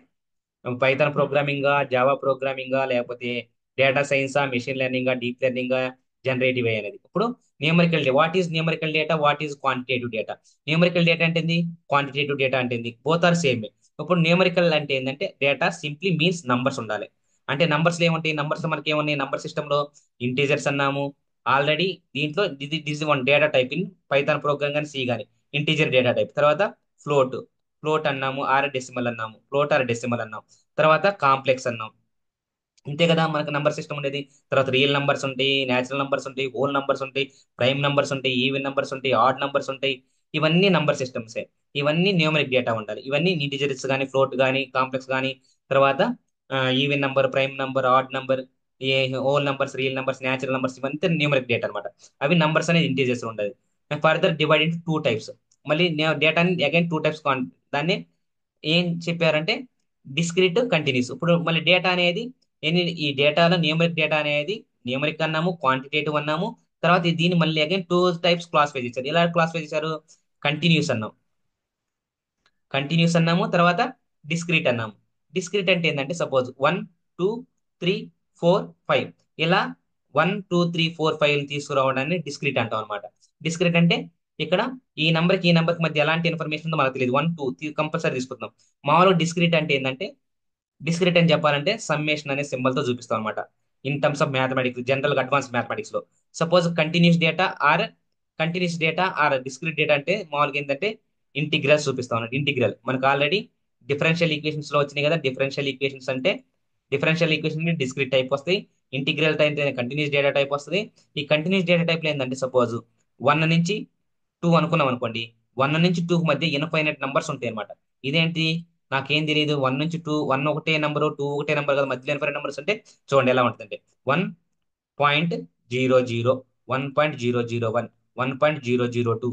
పైథాన్ ప్రోగ్రామింగా, జావా ప్రోగ్రామింగా, లేకపోతే డేటా సైన్సా, మెషిన్ లెర్నింగా, డీప్ లెర్నింగా, జనరేటివ్ ఏ అనేది. ఇప్పుడు numerical day what is numerical data, what is quantitative data. Numerical data అంటే ఏంది, క్వాంటిటేటివ్ డేటా అంటే ఏంది, బోత్ ఆర్ సేమ్. ఇప్పుడు న్యూమరికల్ అంటే ఏంటంటే డేటా సింప్లీ మీన్స్ నంబర్స్ ఉండాలి. అంటే నంబర్స్ ఏముంటాయి, నంబర్స్ మనకి ఏమున్నాయి, నంబర్ సిస్టమ్ లో ఇంటీజర్స్ అన్నాము ఆల్రెడీ. దీంట్లో this one data type in Python program కానీ సి కానీ ఇంటీజర్ డేటా టైప్. తర్వాత ఫ్లోట్, ఫ్లోట్ అన్నాము, ఆర్ డెసిమల్ అన్నాము, ఫ్లోట్ ఆర్ డెసిమల్ అన్నాం. తర్వాత కాంప్లెక్స్ అన్నాం. ఇంతే కదా మనకు నంబర్ సిస్టమ్ ఉండేది. తర్వాత రియల్ నంబర్స్ ఉంటాయి, నేచురల్ నంబర్స్ ఉంటాయి, హోల్ నంబర్స్ ఉంటాయి, ప్రైమ్ నంబర్స్ ఉంటాయి, ఈవెన్ నంబర్స్ ఉంటాయి, ఆడ్ నంబర్స్ ఉంటాయి. ఇవన్నీ నంబర్ సిస్టమ్సే. ఇవన్నీ న్యూమరిక్ డేటా ఉండాలి. ఇవన్నీ ఇంటిజర్స్ కానీ, ఫ్లోట్ కానీ, కాంప్లెక్స్ కానీ, తర్వాత even number, prime number, odd number, a whole numbers, real numbers, natural numbers, ఇవంతా న్యూమరిక్ డేటా అనమాట. అవి నంబర్స్ అనేది ఇంటిజర్స్ ఉండదు. Further divide into two types. మళ్ళీ డేటాని అగైన్ టూ టైప్స్. దాన్ని ఏం చెప్పారంటే డిస్క్రీట్, కంటిన్యూస్. ఇప్పుడు మళ్ళీ డేటా అనేది ఈ డేటాలో న్యూమరిక్ డేటా అనేది న్యూమరిక్ అన్నాము, క్వాంటిటేటివ్ అన్నాము. తర్వాత దీన్ని మళ్ళీ అగైన్ టూ టైప్స్ క్లాసిఫై చేశారు. ఎలా క్లాసిఫై చేశారు? కంటిన్యూస్ అన్నాం, కంటిన్యూస్ అన్నాము, తర్వాత డిస్క్రీట్ అన్నాము. డిస్క్రీట్ అంటే ఏంటంటే సపోజ్ 1 2 3 4 5 ఇలా 1 2 3 4 5 తీసుకురావడాన్ని డిస్క్రీట్ అంటాం అనమాట. డిస్క్రీట్ అంటే ఇక్కడ ఈ నంబర్కి మధ్య ఎలాంటి ఇన్ఫర్మేషన్ ఉందో మనకు తెలియదు, 1 2 కంపల్సరీ తీసుకుందాం. మామూలుగా డిస్క్రీట్ అంటే ఏంటంటే, డిస్క్రీట్ అని చెప్పాలంటే సమ్మేషన్ అనే సింబల్ తో చూపిస్తాం అనమాట. In terms of mathematics, general advance mathematics లో suppose continuous data or discrete data అంటే మామూలుగా ఏంటంటే ఇంటిగ్రల్ చూపిస్తాం అన్నమాట. ఇంటిగ్రల్ మనకు ఆల్రెడీ డిఫరెన్షియల్ ఈక్వేషన్స్ లో వచ్చినాయి కదా. డిఫరెన్షియల్ ఈక్వేషన్స్ అంటే డిఫరెన్షియల్ ఈక్వేషన్ డిస్క్రీట్ టైప్ వస్తాయి. Integral type continuous data type వస్తుంది. ఈ కంటిన్యూస్ డేటా టైప్ లో ఏంటంటే సపోజ్ 1 నుంచి 2 అనుకున్నాం అనుకోండి. 1 నుంచి 2 మధ్య ఇన్ఫైనైట్ నంబర్స్ ఉంటాయి అనమాట. ఇదేంటి? నాకేం తెలియదు. 1 నుంచి 2, 1 ఒకటే నెంబర్, 2 ఒకటే నెంబర్ కదా, మధ్యలో ఇన్ఫైనైట్ నంబర్స్ అంటే చూడండి ఎలా ఉంటుందంటే 1.00, 1.001, 1.002,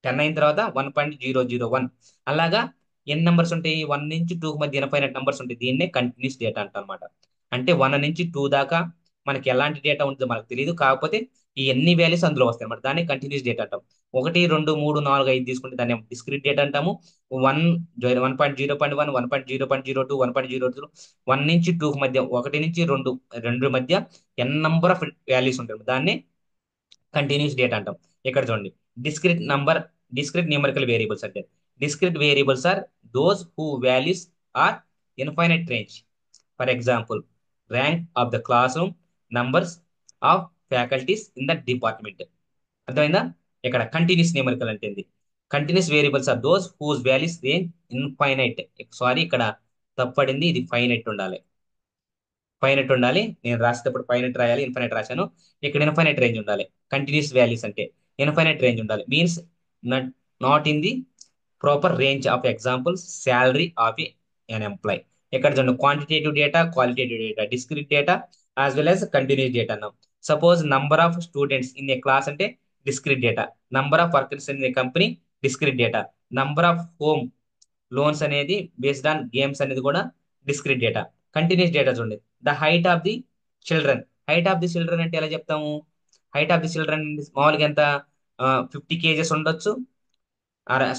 10 అయిన తర్వాత 1.001. అలాగా ఎన్ని నెంబర్స్ ఉంటాయి? 1 నుంచి 2 మధ్య ఇన్ఫైనైట్ నెంబర్స్ ఉంటాయి. దీన్నే కంటిన్యూస్ డేటా అంట అనమాట. అంటే 1 నుంచి 2 దాకా మనకి ఎలాంటి డేటా ఉంటుందో మనకు తెలియదు, కాకపోతే ఈ ఎన్ని వాల్యూస్ అందులో వస్తాయి అనమాట. దాన్ని కంటిన్యూస్ డేటా అంటాం. 1 2 3 4 5 తీసుకుంటే దాన్ని డిస్క్రీట్ డేటా అంటాము. 1.0.1, 1.0.02, 1.02, 1 నుంచి 2 మధ్య, 1 నుంచి 2 రెండు మధ్య ఎన్ నంబర్ ఆఫ్ వాల్యూస్ ఉంటాయి, దాన్ని కంటిన్యూస్ డేటా అంటాం. ఇక్కడ చూడండి, discrete number, discrete numerical variables అంటే discrete variables are those who values are infinite range. For example, rank of the class room, numbers of faculties in the department. అర్థమైందా? ఇక్కడ continuous numerical అంటే continuous variables are those whose values range infinite. Sorry, ఇక్కడ తప్పడింది. ఇది finite ఉండాలి. Finite ఉండాలి. నేను రాసేటప్పుడు ఫైనైట్ రాయాలి, ఇన్ఫైనైట్ రాశాను. ఇక్కడ ఇన్ఫైనైట్ రేంజ్ ఉండాలి. కంటిన్యూస్ వాల్యూస్ అంటే ఇన్ఫైనైట్ రేంజ్ ఉండాలి. Means not in the proper range of example salary of an employee. ఇక్కడ చూడండి, quantitative data, qualitative data, discrete data as well as continuous data అన్నాం. Suppose number of students in a class అంటే discrete data. Number of workers in a company, discrete data. Number of home loans అనేది based on games అనేది కూడా discrete data. Continuous data చూడండి, the height of the children. Height of the children అంటే ఎలా చెప్తాము? Height of the children మామూలుగా ఎంత? 50 kgs ఉండొచ్చు,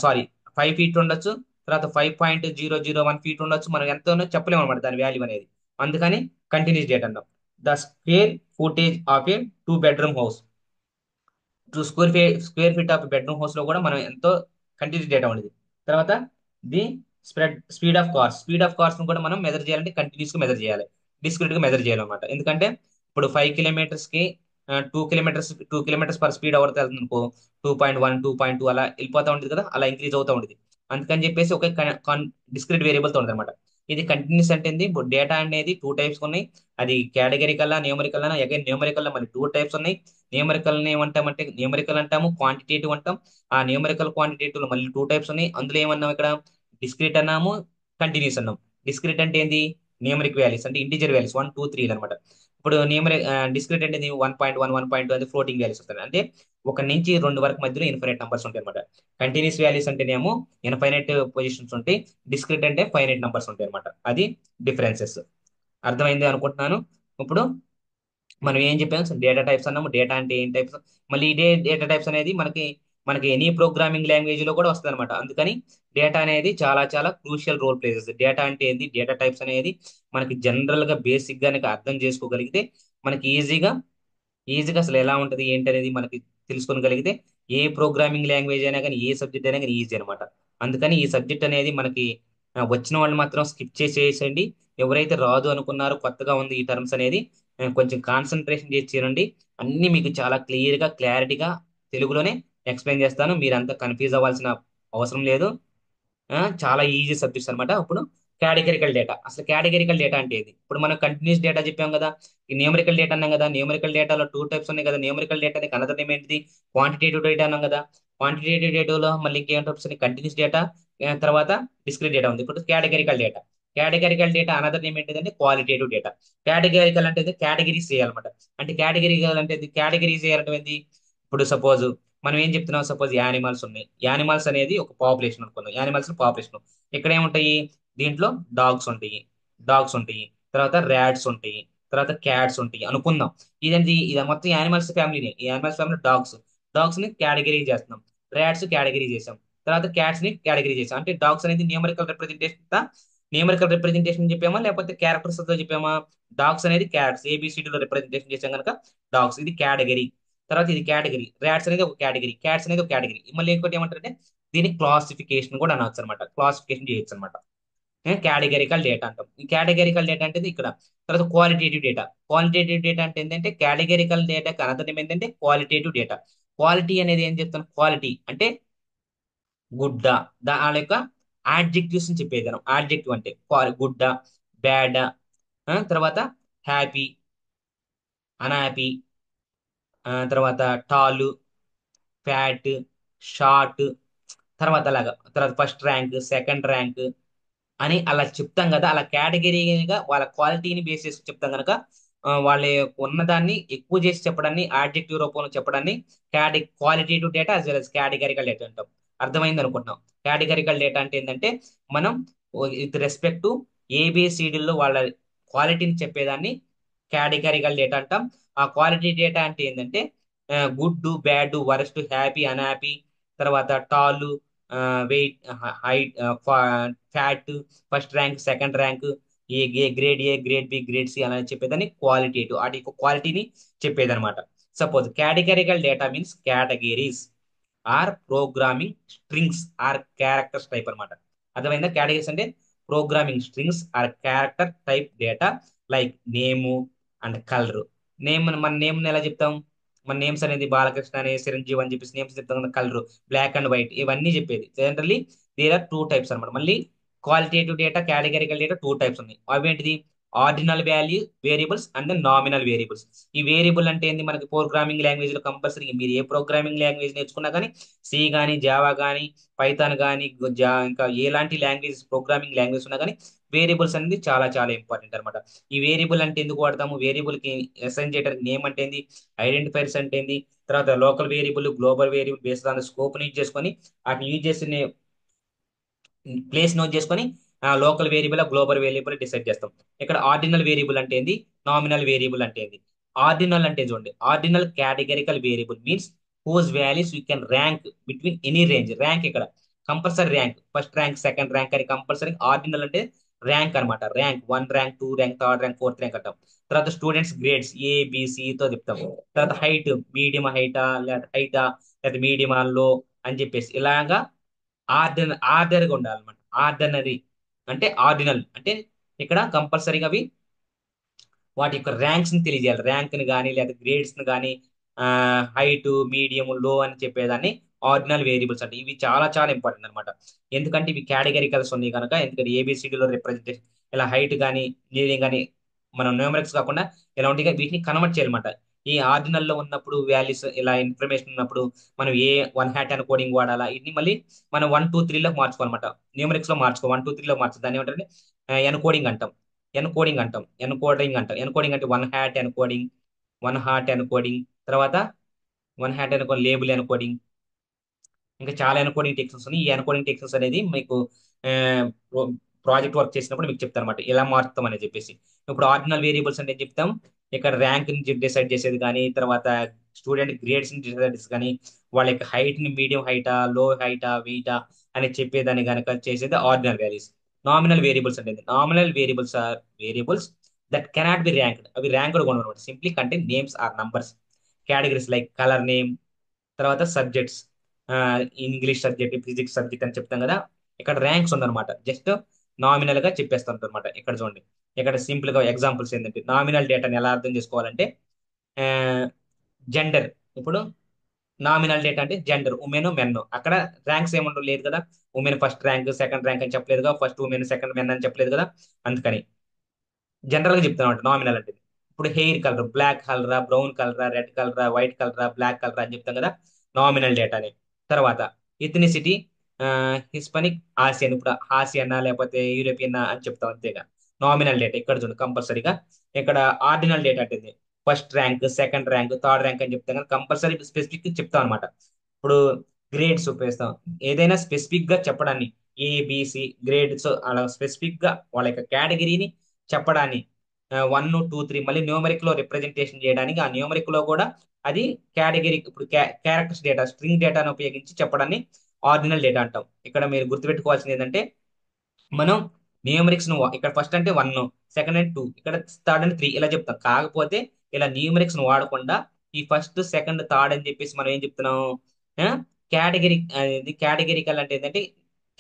సారీ 5 feet ఉండొచ్చు, తర్వాత 5.001 feet ఉండొచ్చు. మనం ఎంత ఉన్నో చెప్పలేము అనమాట దాని వాల్యూ అనేది. అందుకని కంటిన్యూస్ డేటా అంటాం. The square footage of A 2 bedroom house. Square feet of bedroom house లో కూడా మనం ఎంతో కంటిన్యూస్ డేటా ఉండేది. తర్వాత the speed of cars. Speed of cars కూడా మనం మెజర్ చేయాలంటే కంటిన్యూస్ గా మెజర్ చేయాలి, డిస్క్రీట్ గా మెజర్ చేయాలన్నమాట. ఎందుకంటే ఇప్పుడు 5 kilometers కి 2 kilometers పర్ స్పీడ్ అవర్ వెళ్తుంది అనుకో, 2.1, 2.2 అలా వెళ్ళిపోతా ఉంటుంది కదా, అలా ఇంక్రీజ్ అవుతా ఉంటుంది. అందుకని చెప్పేసి ఒక డిస్క్రీట్ వేరియబుల్ తో ఉంటుంది అనమాట. ఇది కంటిన్యూస్ అంటే డేటా అనేది 2 types ఉన్నాయి. అది కేటగిరికల్లా, న్యూమరికల్ అగైన్ న్యూమరికల్ మళ్ళీ 2 types ఉన్నాయి. న్యూమరికల్ ఏమంటామంటే న్యూమరికల్ అంటాము, క్వాంటిటేటివ్ అంటాం. ఆ న్యూమరికల్ క్వాంటిటేటివ్ మళ్ళీ 2 types ఉన్నాయి. అందులో ఏమన్నాం ఇక్కడ? డిస్క్రీట్ అన్నాము, కంటిన్యూస్ అన్నాం. డిస్క్రీట్ అంటే ఏంది? న్యూమరిక్ వాల్యూస్ అంటే ఇంటిజర్ వాల్యూస్ 1 2 3 అనమాట. ఇప్పుడు డిస్క్రీట్ అంటే 1.1, 1.2 అంటే ఫ్లోటింగ్ వాల్యూస్ వస్తాయి. అంటే 1 నుంచి 2 వరకు మధ్యలో ఇన్ఫైనైట్ నంబర్స్ ఉంటాయి అనమాట. కంటిన్యూస్ వాల్యూస్ అంటేనేమో ఇన్ఫైనైట్ పొజిషన్స్ ఉంటాయి. డిస్క్రీట్ అంటే ఫైనైట్ నంబర్స్ ఉంటాయి అనమాట. అది డిఫరెన్సెస్. అర్థమైంది అనుకుంటున్నాను. ఇప్పుడు మనం ఏం చెప్పాము? డేటా టైప్స్ అన్నాము. డేటా అంటే ఏం టైప్స్. మళ్ళీ ఇదే డేటా టైప్స్ అనేది మనకి మనకి ఎనీ ప్రోగ్రామింగ్ లాంగ్వేజ్ లో కూడా వస్తుంది అనమాట. అందుకని డేటా అనేది చాలా చాలా క్రూషియల్ రోల్ ప్లేసెస్. డేటా అంటే ఏంది, డేటా టైప్స్ అనేది మనకి జనరల్ గా బేసిక్ గా అర్థం చేసుకోగలిగితే మనకి ఈజీగా అసలు ఎలా ఉంటది ఏంటి అనేది మనకి తెలుసుకోగలిగితే ఏ ప్రోగ్రామింగ్ లాంగ్వేజ్ అయినా కానీ, ఏ సబ్జెక్ట్ అయినా కానీ ఈజీ అనమాట. అందుకని ఈ సబ్జెక్ట్ అనేది మనకి వచ్చిన వాళ్ళు మాత్రం స్కిప్ చేసేయండి. ఎవరైతే రాదు అనుకున్నారో, కొత్తగా ఉంది ఈ టర్మ్స్ అనేది, కొంచెం కాన్సన్ట్రేషన్ చేసి చేయండి. అన్ని మీకు చాలా క్లియర్ గా, క్లారిటీగా తెలుగులోనే ఎక్స్ప్లెయిన్ చేస్తాను. మీరంతా కన్ఫ్యూజ్ అవ్వాల్సిన అవసరం లేదు. చాలా ఈజీ సబ్జెక్ట్స్ అనమాట. ఇప్పుడు కేటగిరికల్ డేటా, అసలు కేటగిరికల్ డేటా అంటే ఏది? ఇప్పుడు మనం కంటిన్యూస్ డేటా చెప్పాం కదా, ఈ న్యూమరికల్ డేటా అన్నాం కదా. న్యూమరికల్ డేటాలో టూ టైప్స్ ఉన్నాయి కదా. న్యూమరికల్ డేటా అనదర్ నేమ్ ఏంటిది? క్వాంటిటేటివ్ డేటా అన్నాం కదా. క్వాంటిటేటివ్ డేటాలో మళ్ళీ ఇంకేం టైప్స్ ఉన్నాయి? కంటిన్యూస్ డేటా, తర్వాత డిస్క్రీట్ డేటా ఉంది. ఇప్పుడు categorical data. Categorical data another name ఏంటిదంటే క్వాలిటేటివ్ డేటా. కేటగిరికల్ అంటే కేటగిరీస్ చేయాలన్నమాట. అంటే కేటగిరికల్ అంటే కేటగిరీస్ చేయాలంటే ఏంది? ఇప్పుడు సపోజ్ మనం ఏం చెప్తున్నాం, సపోజ్ యానిమల్స్ ఉన్నాయి. యానిమల్స్ అనేది ఒక పాపులేషన్ అనుకుందాం. యానిమల్స్ పాపులేషన్ ఇక్కడ ఏముంటాయి? దీంట్లో డాగ్స్ ఉంటాయి, డాగ్స్ ఉంటాయి, తర్వాత ర్యాట్స్ ఉంటాయి, తర్వాత క్యాట్స్ ఉంటాయి అనుకుందాం. ఇదేంటి? ఇది మొత్తం యానిమల్స్ ఫ్యామిలీని. ఈ యానిమల్స్ ఫ్యామిలీ డాగ్స్, డాగ్స్ ని కేటగిరీ చేస్తున్నాం. ర్యాట్స్ కేటగిరీ చేసాం, తర్వాత క్యాట్స్ ని కేటగిరీ చేసాం. అంటే డాగ్స్ అనేది న్యూమరికల్ రిప్రజెంటేషన్, న్యూమరికల్ రిప్రజెంటేషన్ చెప్పామా లేకపోతే క్యారెక్టర్స్ తో చెప్పామా? డాగ్స్ అనేది క్యాట్స్ ఏబిసిడి లో రిప్రజెంటేషన్ చేసాం కనుక డాగ్స్, ఇది కేటగిరీ. తర్వాత ఇది కేటగిరీ, ర్యాట్స్ అనేది ఒక కేటగిరీ, క్యాట్స్ అనేది ఒక కేటగిరీ. మళ్ళీ ఇంకోటి ఏమంటారంటే దీనికి క్లాసిఫికేషన్ కూడా అనవచ్చు అనమాట. క్లాసిఫికేషన్ చేయొచ్చు అనమాట. కేటగిరికల్ డేటా అంటాం. ఈ కేటగిరికల్ డేటా అంటే ఇక్కడ. తర్వాత క్వాలిటేటివ్ డేటా. క్వాలిటేటివ్ డేటా అంటే ఏంటంటే కేటగిరికల్ డేటా అనర్థం ఏంటంటే క్వాలిటేటివ్ డేటా. క్వాలిటీ అనేది ఏం చెప్తాను? క్వాలిటీ అంటే గుడ్డ, వాళ్ళ యొక్క ఆడ్జెక్టివ్స్ ని చెప్పేదాను. ఆడ్జెక్టివ్ అంటే గుడ్డ, బ్యాడ్, తర్వాత హ్యాపీ, అన్హ్యాపీ, తర్వాత టాల్, ఫ్యాట్, షార్ట్, తర్వాత అలాగా, తర్వాత ఫస్ట్ ర్యాంక్, సెకండ్ ర్యాంక్ అని అలా చెప్తాం కదా. అలా కేటగిరీగా వాళ్ళ క్వాలిటీని బేస్ చేసి చెప్తాం కనుక వాళ్ళ ఉన్నదాన్ని ఎక్కువ చేసి చెప్పడాన్ని, ఆబ్జెక్టివ్ రూపంలో చెప్పడాన్ని qualitative data as well as categorical data అంటాం. అర్థమైంది అనుకుంటున్నాం. కేటగిరికల్ డేటా అంటే ఏంటంటే మనం విత్ రెస్పెక్ట్ టు ఏబిసిడిల్లో వాళ్ళ క్వాలిటీని చెప్పేదాన్ని కేటగిరికల్ డేటా అంటాం. ఆ క్వాలిటీ డేటా అంటే ఏంటంటే good, bad, worst, happy, unhappy, తర్వాత tall, weight, height, fat, first rank, second rank, A grade B, grade C అలా చెప్పేదాన్ని క్వాలిటేటివ్. వాటి యొక్క క్వాలిటీని చెప్పేదన్నమాట. Suppose categorical data means categories are programming strings or characters type అన్నమాట. అర్థమైందా? కేటగిరీస్ అంటే programming strings or character type data, like name and colour. మన నేమ్ ఎలా చెప్తాం? మన నేమ్స్ అనేది బాలకృష్ణ అని, చిరంజీవి అని చెప్పేసి నేమ్స్ చెప్తాం కదా. కలర్ బ్లాక్ అండ్ వైట్ ఇవన్నీ చెప్పేది. Generally there are two types అనమాట. మళ్ళీ qualitative data, categorical data two types ఉన్నాయి. అవి ఏంటిది? Ordinal value variables and nominal variables. ఈ వేరియబుల్ అంటే ఏంది? మనకి ప్రోగ్రామింగ్ లాంగ్వేజ్ లో కంపల్సరీ మీరు ఏ ప్రోగ్రామింగ్ లాంగ్వేజ్ నేర్చుకున్నా కానీ, సి కానీ, జావా కానీ, పైథాన్ కానీ, ఇంకా ఎలాంటి లాంగ్వేజ్ ప్రోగ్రామింగ్ లాంగ్వేజ్ ఉన్నా కానీ వేరియబుల్స్ అనేది చాలా చాలా ఇంపార్టెంట్ అనమాట. ఈ వేరియబుల్ అంటే ఎందుకు వాడతాము? వేరియబుల్ కి అసైన్ చేయడానికి నేమ్ అంటే ఏంది, ఐడెంటిఫైర్స్ అంటే ఏంది, తర్వాత local variable, global variable based on scope use చేసుకొని వాటిని యూజ్ చేసిన ప్లేస్ నోట్ చేసుకొని local variable, global variable decide చేస్తాం. ఇక్కడ ఆర్డినల్ వేరియబుల్ అంటే ఏంది, నామినల్ వేరియబుల్ అంటే ఏంది? ఆర్డినల్ అంటే చూడండి, ordinal categorical variable means whose values you can rank between any range. Rank ఇక్కడ compulsory rank, first rank, second rank అని కంపల్సరీ. ఆర్డినల్ అంటే ర్యాంక్ అనమాట. Rank 1 rank, 2 rank, third rank, fourth rank అంటాం. తర్వాత స్టూడెంట్స్ గ్రేడ్స్ ఏబిసితో చెప్తాం. తర్వాత height, medium హైటా, లేదా హైటా, లేదా మీడియం లో అని చెప్పేసి ఇలాగా ఆర్డర్గా ఉండాలన్నమాట. ఆర్డినరీ అంటే ఆర్డినల్ అంటే ఇక్కడ కంపల్సరీగా అవి వాటి యొక్క ర్యాంక్స్ ని తెలియజేయాలి. ర్యాంక్ ని కానీ లేదా గ్రేడ్స్ ని కానీ, హైట్, మీడియం, లో అని చెప్పేదాన్ని ఆర్డినల్ వేరియబుల్స్ అంటే. ఇవి చాలా చాలా ఇంపార్టెంట్ అనమాట. ఎందుకంటే ఇవి కేటగిరికల్స్ ఉన్నాయి కనుక. ఎందుకంటే ఏబిసిడిలో రిప్రజెంటేషన్ ఇలా హైట్ కానీ, మీడియం కానీ మనం న్యూమరిక్స్ కాకుండా ఇలా ఉంటాయి, వీటిని కన్వర్ట్ చేయాలన్నమాట. ఈ ఆర్డినల్ లో ఉన్నప్పుడు వాల్యూస్ ఇలా ఇన్ఫర్మేషన్ ఉన్నప్పుడు మనం ఏ వన్ హ్యాట్ అని కోడింగ్ వాడాలా, ఇది మళ్ళీ మనం 1 2 3 లో మార్చుకోవాలన్నమాట. న్యూమరిక్స్ లో మార్చుకో 1 2 3లో మార్చు. దాన్ని ఏమంటారు? ఎన్కోడింగ్ అంటాం. ఎన్కోడింగ్ అంటాం. ఎన్కోడింగ్ అంటాం. ఎన్కోడింగ్ అంటే one hat encoding, one heart encoding, తర్వాత one hat encoding, label encoding, ఇంకా చాలా ఎన్కోడింగ్ టెక్నిక్స్ ఉన్నాయి. ఈ ఎన్కోడింగ్ టెక్నిక్స్ అనేది మీకు ప్రాజెక్ట్ వర్క్ చేసినప్పుడు మీకు చెప్తాను అనమాట, ఎలా మారుతాం అని చెప్పేసి. ఇప్పుడు ఆర్డినల్ వేరియబుల్స్ అంటే ఏం చెప్తాం? ఇక్కడ ర్యాంక్ ని డిసైడ్ చేసేది కానీ, తర్వాత స్టూడెంట్ గ్రేడ్స్ ని డిసైడ్ చేసేది కానీ, వాళ్ళ యొక్క హైట్ ని మీడియం హైటా, లో హైటా, వెయిటా అని చెప్పేదాన్ని కనుక చేసేది ఆర్డినల్ వాల్యూస్. నామినల్ వేరియబుల్స్ అంటే nominal variables are variables that cannot be ranked. అవి ర్యాంక్డ్ కూడా అనమాట. Simply contain names or numbers. Categories like colour name, తర్వాత subjects, English subject, physics subject అని చెప్తాం కదా. ఇక్కడ ర్యాంక్స్ ఉందన్నమాట. జస్ట్ నామినల్ గా చెప్పేస్తాం అనమాట. ఇక్కడ చూడండి, ఇక్కడ సింపుల్ గా ఎగ్జాంపుల్స్ ఏంటంటే నామినల్ డేటాని ఎలా అర్థం చేసుకోవాలంటే జెండర్. ఇప్పుడు నామినల్ డేటా అంటే జెండర్, ఉమెన్ మెన్. అక్కడ ర్యాంక్స్ ఏమంటూ లేదు కదా. Women first rank second rank అని చెప్పలేదు కదా, ఫస్ట్ ఉమెన్ సెకండ్ మెన్ అని చెప్పలేదు కదా. అందుకని జనరల్ గా చెప్తాను అంటే నామినల్ అంటే ఇప్పుడు హెయిర్ కలర్ బ్లాక్ కలరా, బ్రౌన్ కలరా, రెడ్ కలరా, వైట్ కలరా, బ్లాక్ కలరా అని చెప్తాం కదా, నామినల్ డేటాని. తర్వాత ఇథనిసిటీ, హిస్పానిక్, ఆసియన్. ఇప్పుడు ఆసియన్నా లేకపోతే యూరోపియన్ అని చెప్తాం అంతేగా. నామినల్ డేటా ఇక్కడ చూడండి కంపల్సరీగా. ఇక్కడ ఆర్డినల్ డేటా అంటే first rank second rank third rank అని చెప్తాం కదా, కంపల్సరీ స్పెసిఫిక్ చెప్తాం అనమాట. ఇప్పుడు గ్రేడ్స్ ఉపయోగిస్తాం, ఏదైనా స్పెసిఫిక్ గా చెప్పడాన్ని. ఏబిసి గ్రేడ్స్ అలా స్పెసిఫిక్ గా వాళ్ళ యొక్క కేటగిరీని చెప్పడాన్ని. 1 2 3 మళ్ళీ న్యూమరిక్ లో రిప్రజెంటేషన్ చేయడానికి, ఆ న్యూమరిక్ లో కూడా అది కేటగిరీ, ఇప్పుడు క్యారెక్టర్స్ డేటా స్ట్రింగ్ డేటాను ఉపయోగించి చెప్పడాన్ని ఆర్డినల్ డేటా అంటాం. ఇక్కడ మీరు గుర్తుపెట్టుకోవాల్సింది ఏంటంటే మనం న్యూమరిక్స్ ను ఇక్కడ ఫస్ట్ అంటే 1, సెకండ్ అంటే 2, ఇక్కడ థర్డ్ అంటే 3 ఇలా చెప్తాం. కాకపోతే ఇలా న్యూమరిక్స్ ను వాడకుండా ఈ ఫస్ట్ సెకండ్ థర్డ్ అని చెప్పేసి మనం ఏం చెప్తున్నాం, కేటగిరీ, కేటగిరికల్ అంటే ఏంటంటే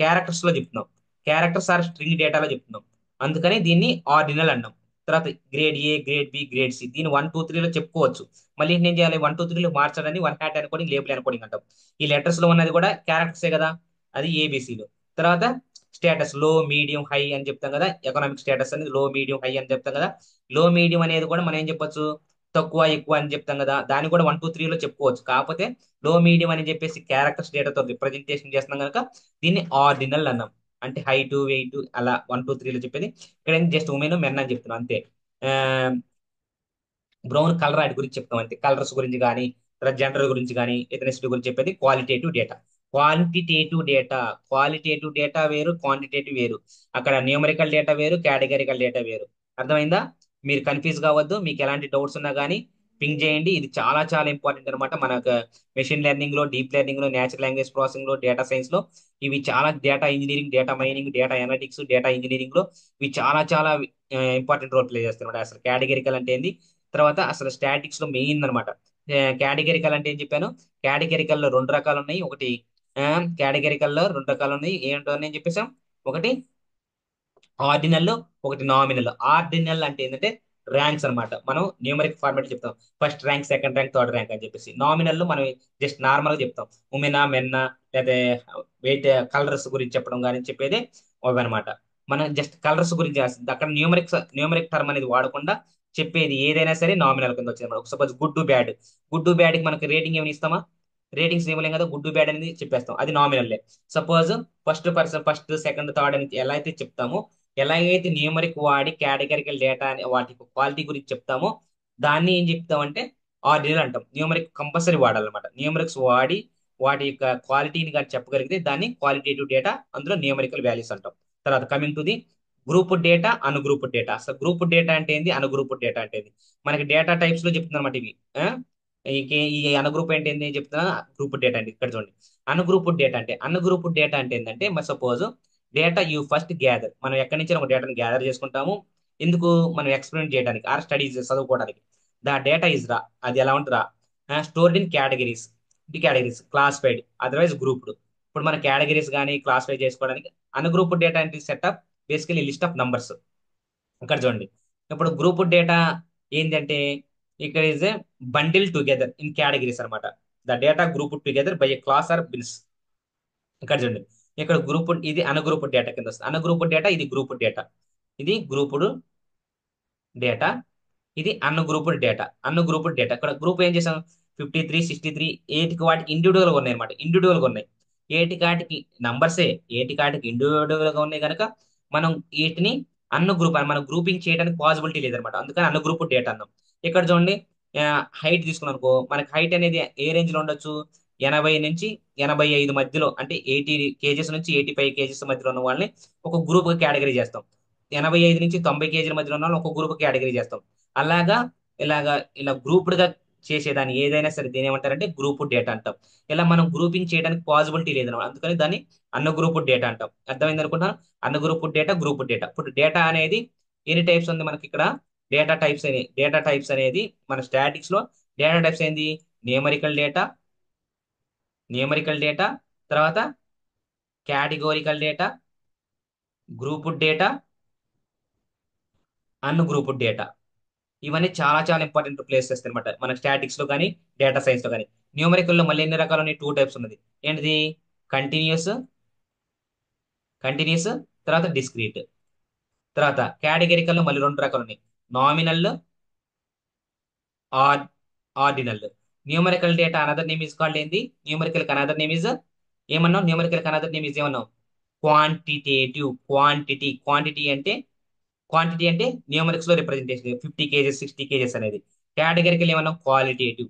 క్యారెక్టర్స్ లో చెప్తున్నాం. క్యారెక్టర్స్ ఆర్ స్ట్రింగ్ డేటాలో చెప్తున్నాం. అందుకని దీన్ని ఆర్డినల్ అన్నాం. తర్వాత grade A, grade B, grade C, దీన్ని 1 2 3 లో చెప్పుకోవచ్చు. మళ్ళీ ఏం చేయాలి, 1 2 3 మార్చడానికి వన్ హ్యాట్ అనుకోడింగ్, లేబుల్ అనుకోడింగ్ అంటాం. ఈ లెటర్స్ లో ఉన్నది కూడా క్యారెక్టర్సే కదా, అది ఏబిసిలు. తర్వాత స్టేటస్ లో మీడియం హై అని చెప్తాం కదా, ఎకనామిక్ స్టేటస్ అనేది లో మీడియం హై అని చెప్తాం కదా. లో మీడియం అనేది కూడా మనం ఏం చెప్పొచ్చు, తక్కువ ఎక్కువ అని చెప్తాం కదా, దాన్ని కూడా 1 2 3 లో చెప్పుకోవచ్చు. కాకపోతే లో మీడియం అని చెప్పేసి క్యారెక్టర్స్ డేటాతో రిప్రజెంటేషన్ చేస్తున్నాం కనుక దీన్ని ఆర్డినల్ అన్నాం. అంటే హైట్ వెయిట్ అలా 1 2 3 లో చెప్పేది. ఇక్కడ జస్ట్ ఉమెన్ మెన్ అని చెప్తున్నాం అంతే. బ్రౌన్ కలర్ వాటి గురించి చెప్తాం అంతే. కలర్స్ గురించి కానీ తర్వాత జెండర్ గురించి కానీ ఎథనిసిటీ గురించి చెప్పేది qualitative data. Quantitative data, qualitative data వేరు, క్వాంటిటేటివ్ వేరు. అక్కడ న్యూమరికల్ డేటా వేరు, కేటగిరికల్ డేటా వేరు. అర్థమైందా? మీరు కన్ఫ్యూజ్ కావద్దు. మీకు ఎలాంటి డౌట్స్ ఉన్నా కానీ పింగ్ చేయండి. ఇది చాలా చాలా ఇంపార్టెంట్ అనమాట మనకు. మెషిన్ లెర్నింగ్ లో, డీప్ లెర్నింగ్ లో, నేచురల్ లాంగ్వేజ్ ప్రాసెసింగ్ లో, డేటా సైన్స్ లో ఇవి చాలా, data engineering, data mining, data analytics, data engineering లో ఇవి చాలా చాలా ఇంపార్టెంట్ రోల్ ప్లే చేస్తాయి. అసలు కేటగిరికల్ అంటే ఏంది, తర్వాత అసలు స్టాటిక్స్ లో మెయిన్ అనమాట. కేటగిరికల్ అంటే ఏం చెప్పాను, కేటగిరికల్ లో రెండు రకాలు ఉన్నాయి. ఒకటి కేటగిరికల్ లో రెండు రకాలు ఉన్నాయి, ఏంటో అని చెప్పేసాం. ఒకటి ఆర్డినల్, ఒకటి నామినల్. ఆర్డినల్ అంటే ఏంటంటే ర్యాంక్స్ అన్నమాట. మనం న్యూమరిక్ ఫార్మాట్ చెప్తాం, first rank second rank third rank అని చెప్పేసి. నామినల్ మనం జస్ట్ నార్మల్ గా చెప్తాం, ఉమెనా మెన్నా, లేదా వెయిట్ కలర్స్ గురించి చెప్పడం కానీ చెప్పేది అవన్నమాట. మనం జస్ట్ కలర్స్ గురించి రాస్తుంది అక్కడ. న్యూమరిక్ టర్మ్ అనేది వాడకుండా చెప్పేది ఏదైనా సరే నామినల్ కింద వచ్చింది అనమాట. Suppose good bad, good bad కి మనకి రేటింగ్ ఏమైనా ఇస్తామా, రేటింగ్స్ ఇవ్వలేం కదా, గుడ్ బ్యాడ్ అనేది చెప్పేస్తాం, అది nominal. Suppose first person first second third అని ఎలా అయితే చెప్తామో, ఎలాగైతే న్యూమరిక్ వాడి కేటగిరికల్ డేటా వాటి క్వాలిటీ గురించి చెప్తామో, దాన్ని ఏం చెప్తామంటే ఆర్డినల్ అంటాం. Numeric compulsory వాడాలన్నమాట. న్యూమరిక్స్ వాడి వాటి యొక్క క్వాలిటీని కానీ చెప్పగలిగితే దాన్ని క్వాలిటేటివ్ డేటా, అందులో న్యూమరికల్ వాల్యూస్ అంటాం. తర్వాత coming to the group data, ungroup data. అసలు గ్రూప్ డేటా అంటే ఏంది, అన్గ్రూప్ డేటా అంటే ఏంది, మనకి డేటా టైప్స్ లో చెప్తుంది అనమాట ఇవి. ఈ అన్గ్రూప్ అంటే ఏంటి చెప్తున్నా, గ్రూప్ డేటా అంటే ఇక్కడ చూడండి. అన్గ్రూప్ డేటా అంటే ఏంటంటే suppose data you first gather, మనం ఎక్కడి నుంచి ఒక డేటాను గ్యాదర్ చేసుకుంటాము, ఎందుకు, మనం ఎక్స్పెరిమెంట్ చేయడానికి ఆర్ స్టడీస్ చదువుకోవడానికి. ద డేటా ఇస్ రా, అది ఎలా ఉంటుందా, stored in categories. Categories classified otherwise grouped. ఇప్పుడు మన కేటగిరీస్ కానీ క్లాసిఫై చేసుకోవడానికి. అన్గ్రూప్ డేటా అంటే setup basically list of numbers. ఇక్కడ చూడండి, ఇప్పుడు గ్రూప్ డేటా ఏంటంటే ఇక్కడ is a bundle together in categories అనమాట. The data group together by a class or bins. ఇక్కడ చూడండి, ఇక్కడ గ్రూప్ ఇది అన్గ్రూప్ డేటా కింద వస్తుంది. అన్గ్రూప్ డేటా, ఇది గ్రూప్ డేటా. ఇది గ్రూపుడ్ డేటా, ఇది అన్గ్రూప్డ్ డేటా. ఇక్కడ గ్రూప్ ఏం చేసాం, 53 63 ఏటికి వాటికి ఇండివిజువల్ గా ఉన్నాయి అనమాట. ఇండివిజువల్ గా ఉన్నాయి, ఏటి కాటికి నంబర్సే, ఏటి కాటికి ఇండివిజువల్ గా ఉన్నాయి కనుక మనం వీటిని అన్న గ్రూప్ అని మనం గ్రూపింగ్ చేయడానికి పాసిబిలిటీ లేదనమాట. అందుకని అన్న గ్రూప్ డేటా అన్నాం. ఇక్కడ చూడండి, హైట్ తీసుకున్నాం అనుకో, మనకి హైట్ అనేది ఏ రేంజ్ లో ఉండొచ్చు, 80 నుంచి 85 మధ్యలో, అంటే 80 kgs నుంచి 85 kgs మధ్యలో ఉన్న వాళ్ళని ఒక గ్రూప్ కేటగిరీ చేస్తాం. 85 నుంచి 90 kg మధ్యలో ఉన్న వాళ్ళని ఒక గ్రూప్ కేటగిరీ చేస్తాం. అలాగా ఇలా గ్రూప్డ్ గా చేసేదాన్ని ఏదైనా సరే దీని ఏమంటారంటే గ్రూప్ డేటా అంటాం. ఇలా మనం గ్రూపింగ్ చేయడానికి పాసిబిలిటీ లేదన్నమాట. అందుకని దాన్ని అన్న గ్రూప్ డేటా అంటాం. అర్థమైంది అనుకుంటున్నాను. అన్న గ్రూప్ డేటా, గ్రూప్ డేటా. ఇప్పుడు డేటా అనేది ఎన్ని టైప్స్ ఉంది మనకి ఇక్కడ, డేటా టైప్స్ అనేది మన స్టాటిక్స్ లో డేటా టైప్స్ ఏంది, న్యూమరికల్ డేటా, తర్వాత కేటగోరికల్ డేటా, గ్రూప్ డేటా, అన్ గ్రూప్ డేటా. ఇవన్నీ చాలా చాలా ఇంపార్టెంట్ ప్లేసెస్ అనమాట మన స్టాటిక్స్ లో కానీ డేటా సైన్స్ లో కానీ. న్యూమరికల్లో మళ్ళీ ఎన్ని రకాలు ఉన్నాయి? 2 టైప్స్ ఉన్నది. ఏంటిది? కంటిన్యూస్, కంటిన్యూస్, తర్వాత డిస్క్రీట్. తర్వాత కేటగిరికల్లో మళ్ళీ 2 రకాలు ఉన్నాయి. Nominal, or ordinal. Numerical data another name is called ఏంది? న్యూమరికల్ అనదర్ నేమ్ ఇస్ ఏమన్నాం? న్యూమరికల్ అనదర్ నేమ్ ఇస్ ఏమన్నాం? క్వాంటిటేటివ్. క్వాంటిటీ అంటే న్యూమరిక్స్ లో రిప్రజెంటేషన్ 50 kgs 60 kgs అనేది. కేటగిరికల్ ఏమన్నాం? క్వాలిటేటివ్.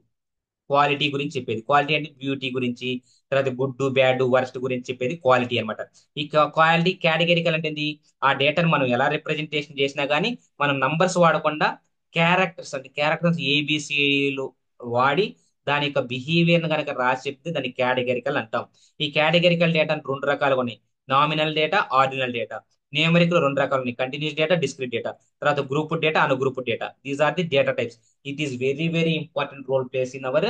క్వాలిటీ గురించి చెప్పేది. క్వాలిటీ అంటే బ్యూటీ గురించి, తర్వాత గుడ్ బ్యాడ్ వర్స్ట్ గురించి చెప్పేది క్వాలిటీ అన్నమాట. ఈ క్వాలిటీ కేటగిరికల్ అంటే ఏంది? ఆ డేటాను మనం ఎలా రిప్రజెంటేషన్ చేసినా గానీ మనం నంబర్స్ వాడకుండా క్యారెక్టర్స్ ఏబిసిలు వాడి దాని యొక్క బిహేవియర్ కనుక రాసి చెప్తే దాన్ని కేటగిరికల్ అంటాం. ఈ కేటగిరికల్ డేటా 2 రకాలుగా ఉన్నాయి. Nominal data, ordinal data. Numerical 2 రకాలు ఉన్నాయి. Continuous data, discrete data. తర్వాత group data, ungroup data. These are the data types. It is very very important role plays in our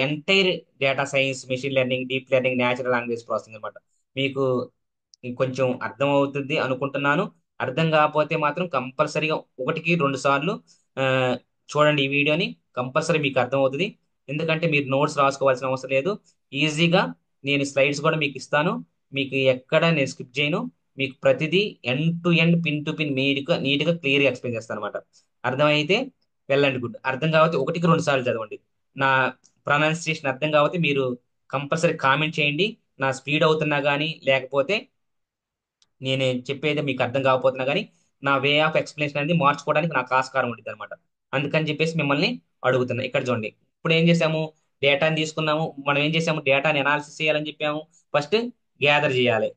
entire data science, machine learning, deep learning, natural language processing అనమాట. మీకు కొంచెం అర్థం అవుతుంది అనుకుంటున్నాను. అర్థం కాకపోతే మాత్రం కంపల్సరీగా 1కి 2 సార్లు ఆ, చూడండి ఈ వీడియోని. కంపల్సరీ మీకు అర్థం అవుతుంది. ఎందుకంటే మీరు నోట్స్ రాసుకోవాల్సిన అవసరం లేదు. ఈజీగా నేను స్లైడ్స్ కూడా మీకు ఇస్తాను. మీకు ఎక్కడ నేను స్కిప్ చేయను. మీకు ప్రతిదీ end to end, pin to pin నీట్గా క్లియర్గా ఎక్స్ప్లెయిన్ చేస్తాను అనమాట. అర్థమైతే వెల్ అండ్ గుడ్. అర్థం కాకపోతే 1కి 2 సార్లు చదవండి. నా ప్రొనౌన్సియేషన్ అర్థం కాకపోతే మీరు కంపల్సరీ కామెంట్ చేయండి. నా స్పీడ్ అవుతున్నా కానీ లేకపోతే నేను చెప్పేది మీకు అర్థం కాకపోతున్నా కానీ నా వే ఆఫ్ ఎక్స్ప్లెనేషన్ అనేది మార్చుకోవడానికి నాకు ఆస్కారం ఉంటుంది అనమాట. అందుకని చెప్పేసి మిమ్మల్ని అడుగుతున్నా. ఇక్కడ చూడండి, ఇప్పుడు ఏం చేసాము? డేటాని తీసుకున్నాము. మనం ఏం చేసాము? డేటాని అనాలిసిస్ చేయాలని చెప్పాము. ఫస్ట్ గ్యాదర్ చేయాలి.